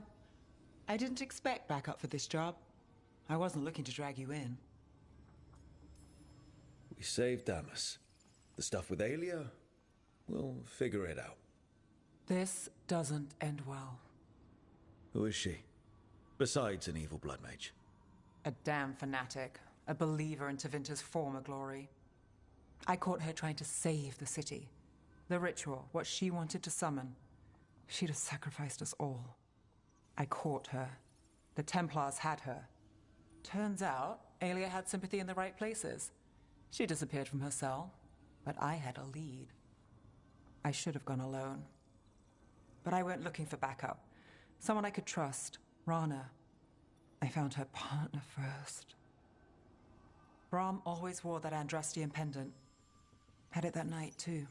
I didn't expect backup for this job. I wasn't looking to drag you in. We saved Damas. The stuff with Aelia, we'll figure it out. This doesn't end well. Who is she? Besides an evil blood mage. A damn fanatic. A believer in Tevinter's former glory. I caught her trying to save the city. The ritual, what she wanted to summon. She'd have sacrificed us all. I caught her. The Templars had her. Turns out, Aelia had sympathy in the right places. She disappeared from her cell, but I had a lead. I should have gone alone. But I went looking for backup. Someone I could trust, Rana. I found her partner first. Brahm always wore that Andrastian pendant. Had it that night, too.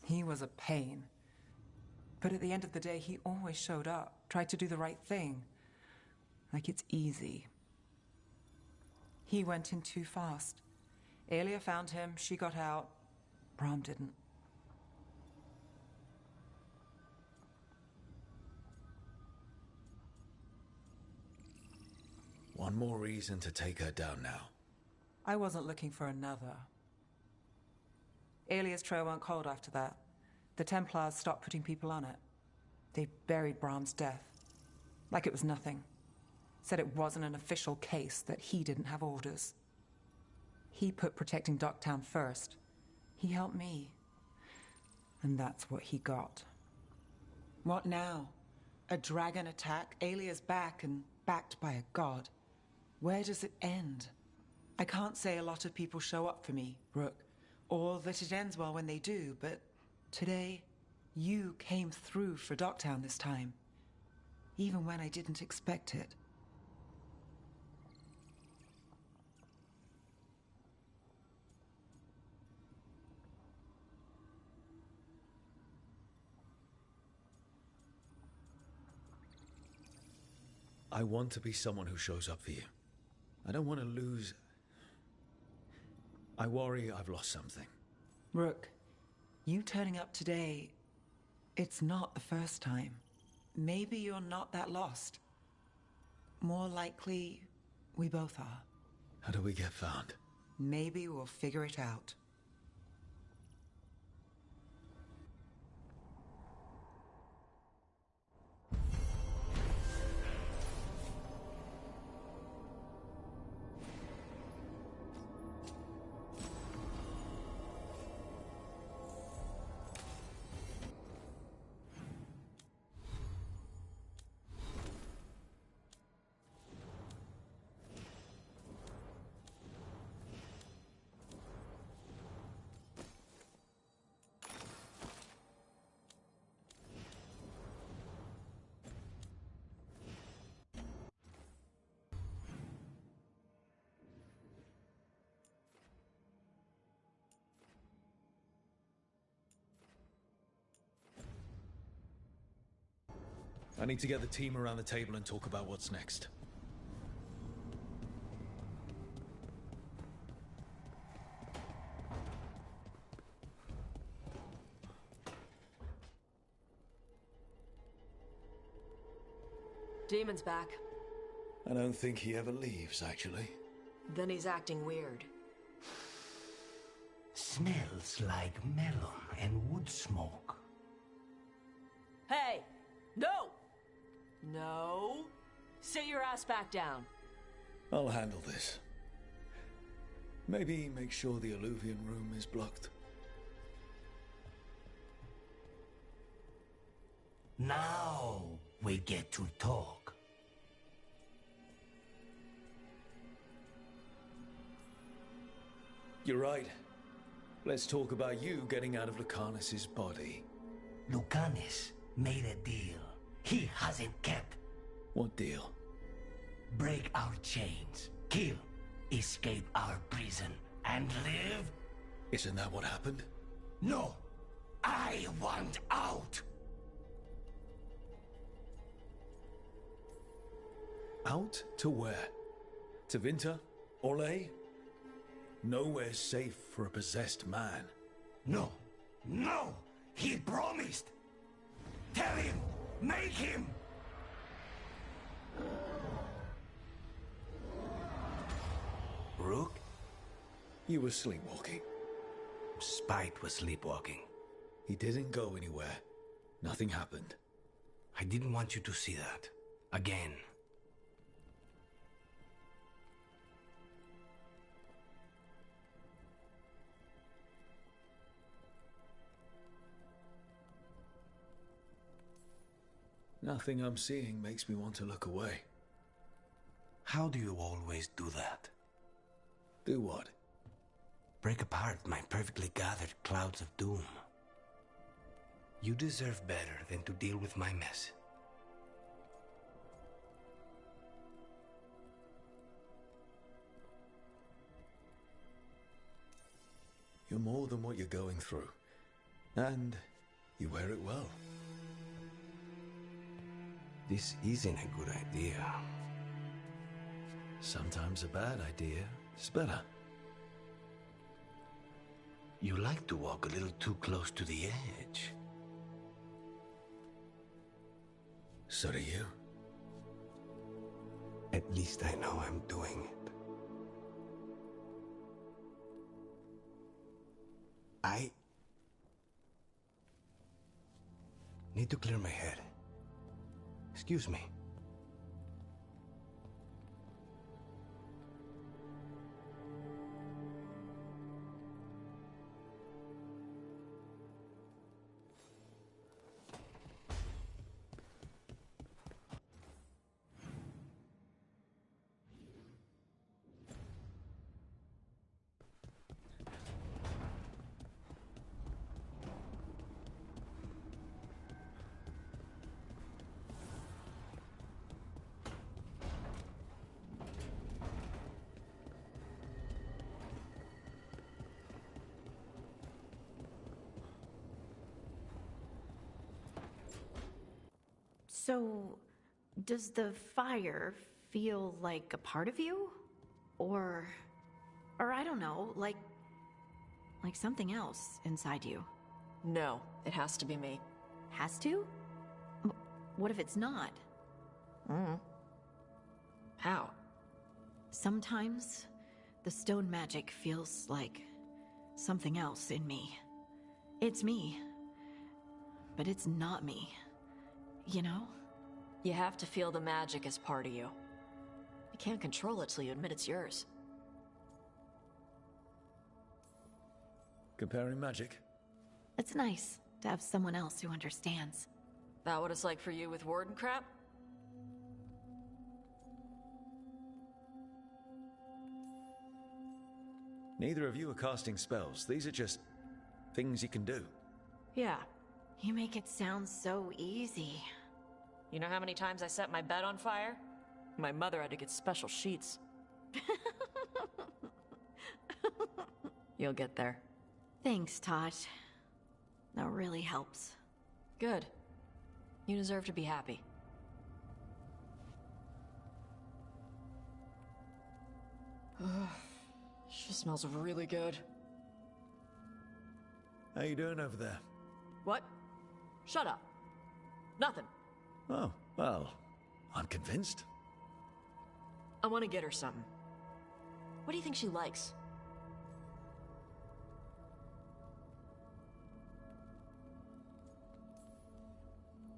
He was a pain. But at the end of the day, he always showed up, tried to do the right thing. Like it's easy. He went in too fast. Aelia found him, she got out. Brahm didn't. One more reason to take her down now. I wasn't looking for another. Aelia's trail went cold after that. The Templars stopped putting people on it. They buried Brahm's death. Like it was nothing. Said it wasn't an official case, that he didn't have orders. He put protecting Docktown first. He helped me. And that's what he got. What now? A dragon attack, Aelia's back, and backed by a god. Where does it end? I can't say a lot of people show up for me, Rook, or that it ends well when they do, but today, you came through for Docktown this time, even when I didn't expect it. I want to be someone who shows up for you. I don't want to lose... I worry I've lost something. Rook, you turning up today, it's not the first time. Maybe you're not that lost. More likely, we both are. How do we get found? Maybe we'll figure it out. I need to get the team around the table and talk about what's next. Demon's back. I don't think he ever leaves, actually. Then he's acting weird. Smells like melon and wood smoke. Hey! No! No. Sit your ass back down. I'll handle this. Maybe make sure the Alluvian room is blocked. Now we get to talk. You're right. Let's talk about you getting out of Lucanus's body. Lucanus made a deal he hasn't kept. What deal? Break our chains, kill, escape our prison, and live? Isn't that what happened? No! I want out! Out to where? To Vinter? Orlais? Nowhere safe for a possessed man. No! No! He promised! Tell him! Make him! Rook? You were sleepwalking. Spite was sleepwalking. He didn't go anywhere. Nothing happened. I didn't want you to see that. Again. Nothing I'm seeing makes me want to look away. How do you always do that? Do what? Break apart my perfectly gathered clouds of doom. You deserve better than to deal with my mess. You're more than what you're going through. And you wear it well. This isn't a good idea. Sometimes a bad idea is better. You like to walk a little too close to the edge. So do you. At least I know I'm doing it. I need to clear my head. Excuse me. So, does the fire feel like a part of you? Or I don't know, like something else inside you? No, it has to be me. Has to? What if it's not? How? Sometimes the stone magic feels like something else in me. It's me, but it's not me. You know? You have to feel the magic as part of you. You can't control it till you admit it's yours. Comparing magic? It's nice to have someone else who understands. That what it's like for you with Warden crap? Neither of you are casting spells. These are just things you can do. Yeah. You make it sound so easy. You know how many times I set my bed on fire? My mother had to get special sheets. You'll get there. Thanks, Tosh. That really helps. Good. You deserve to be happy. She smells really good. How you doing over there? What? Shut up. Nothing. Oh, well, I'm convinced. I want to get her something. What do you think she likes?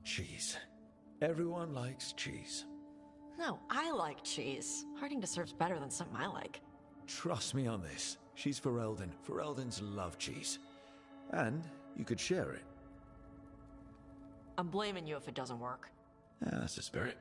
Cheese. Everyone likes cheese. No, I like cheese. Harding deserves better than something I like. Trust me on this. She's Ferelden. Fereldens love cheese. And you could share it. I'm blaming you if it doesn't work. That's the spirit.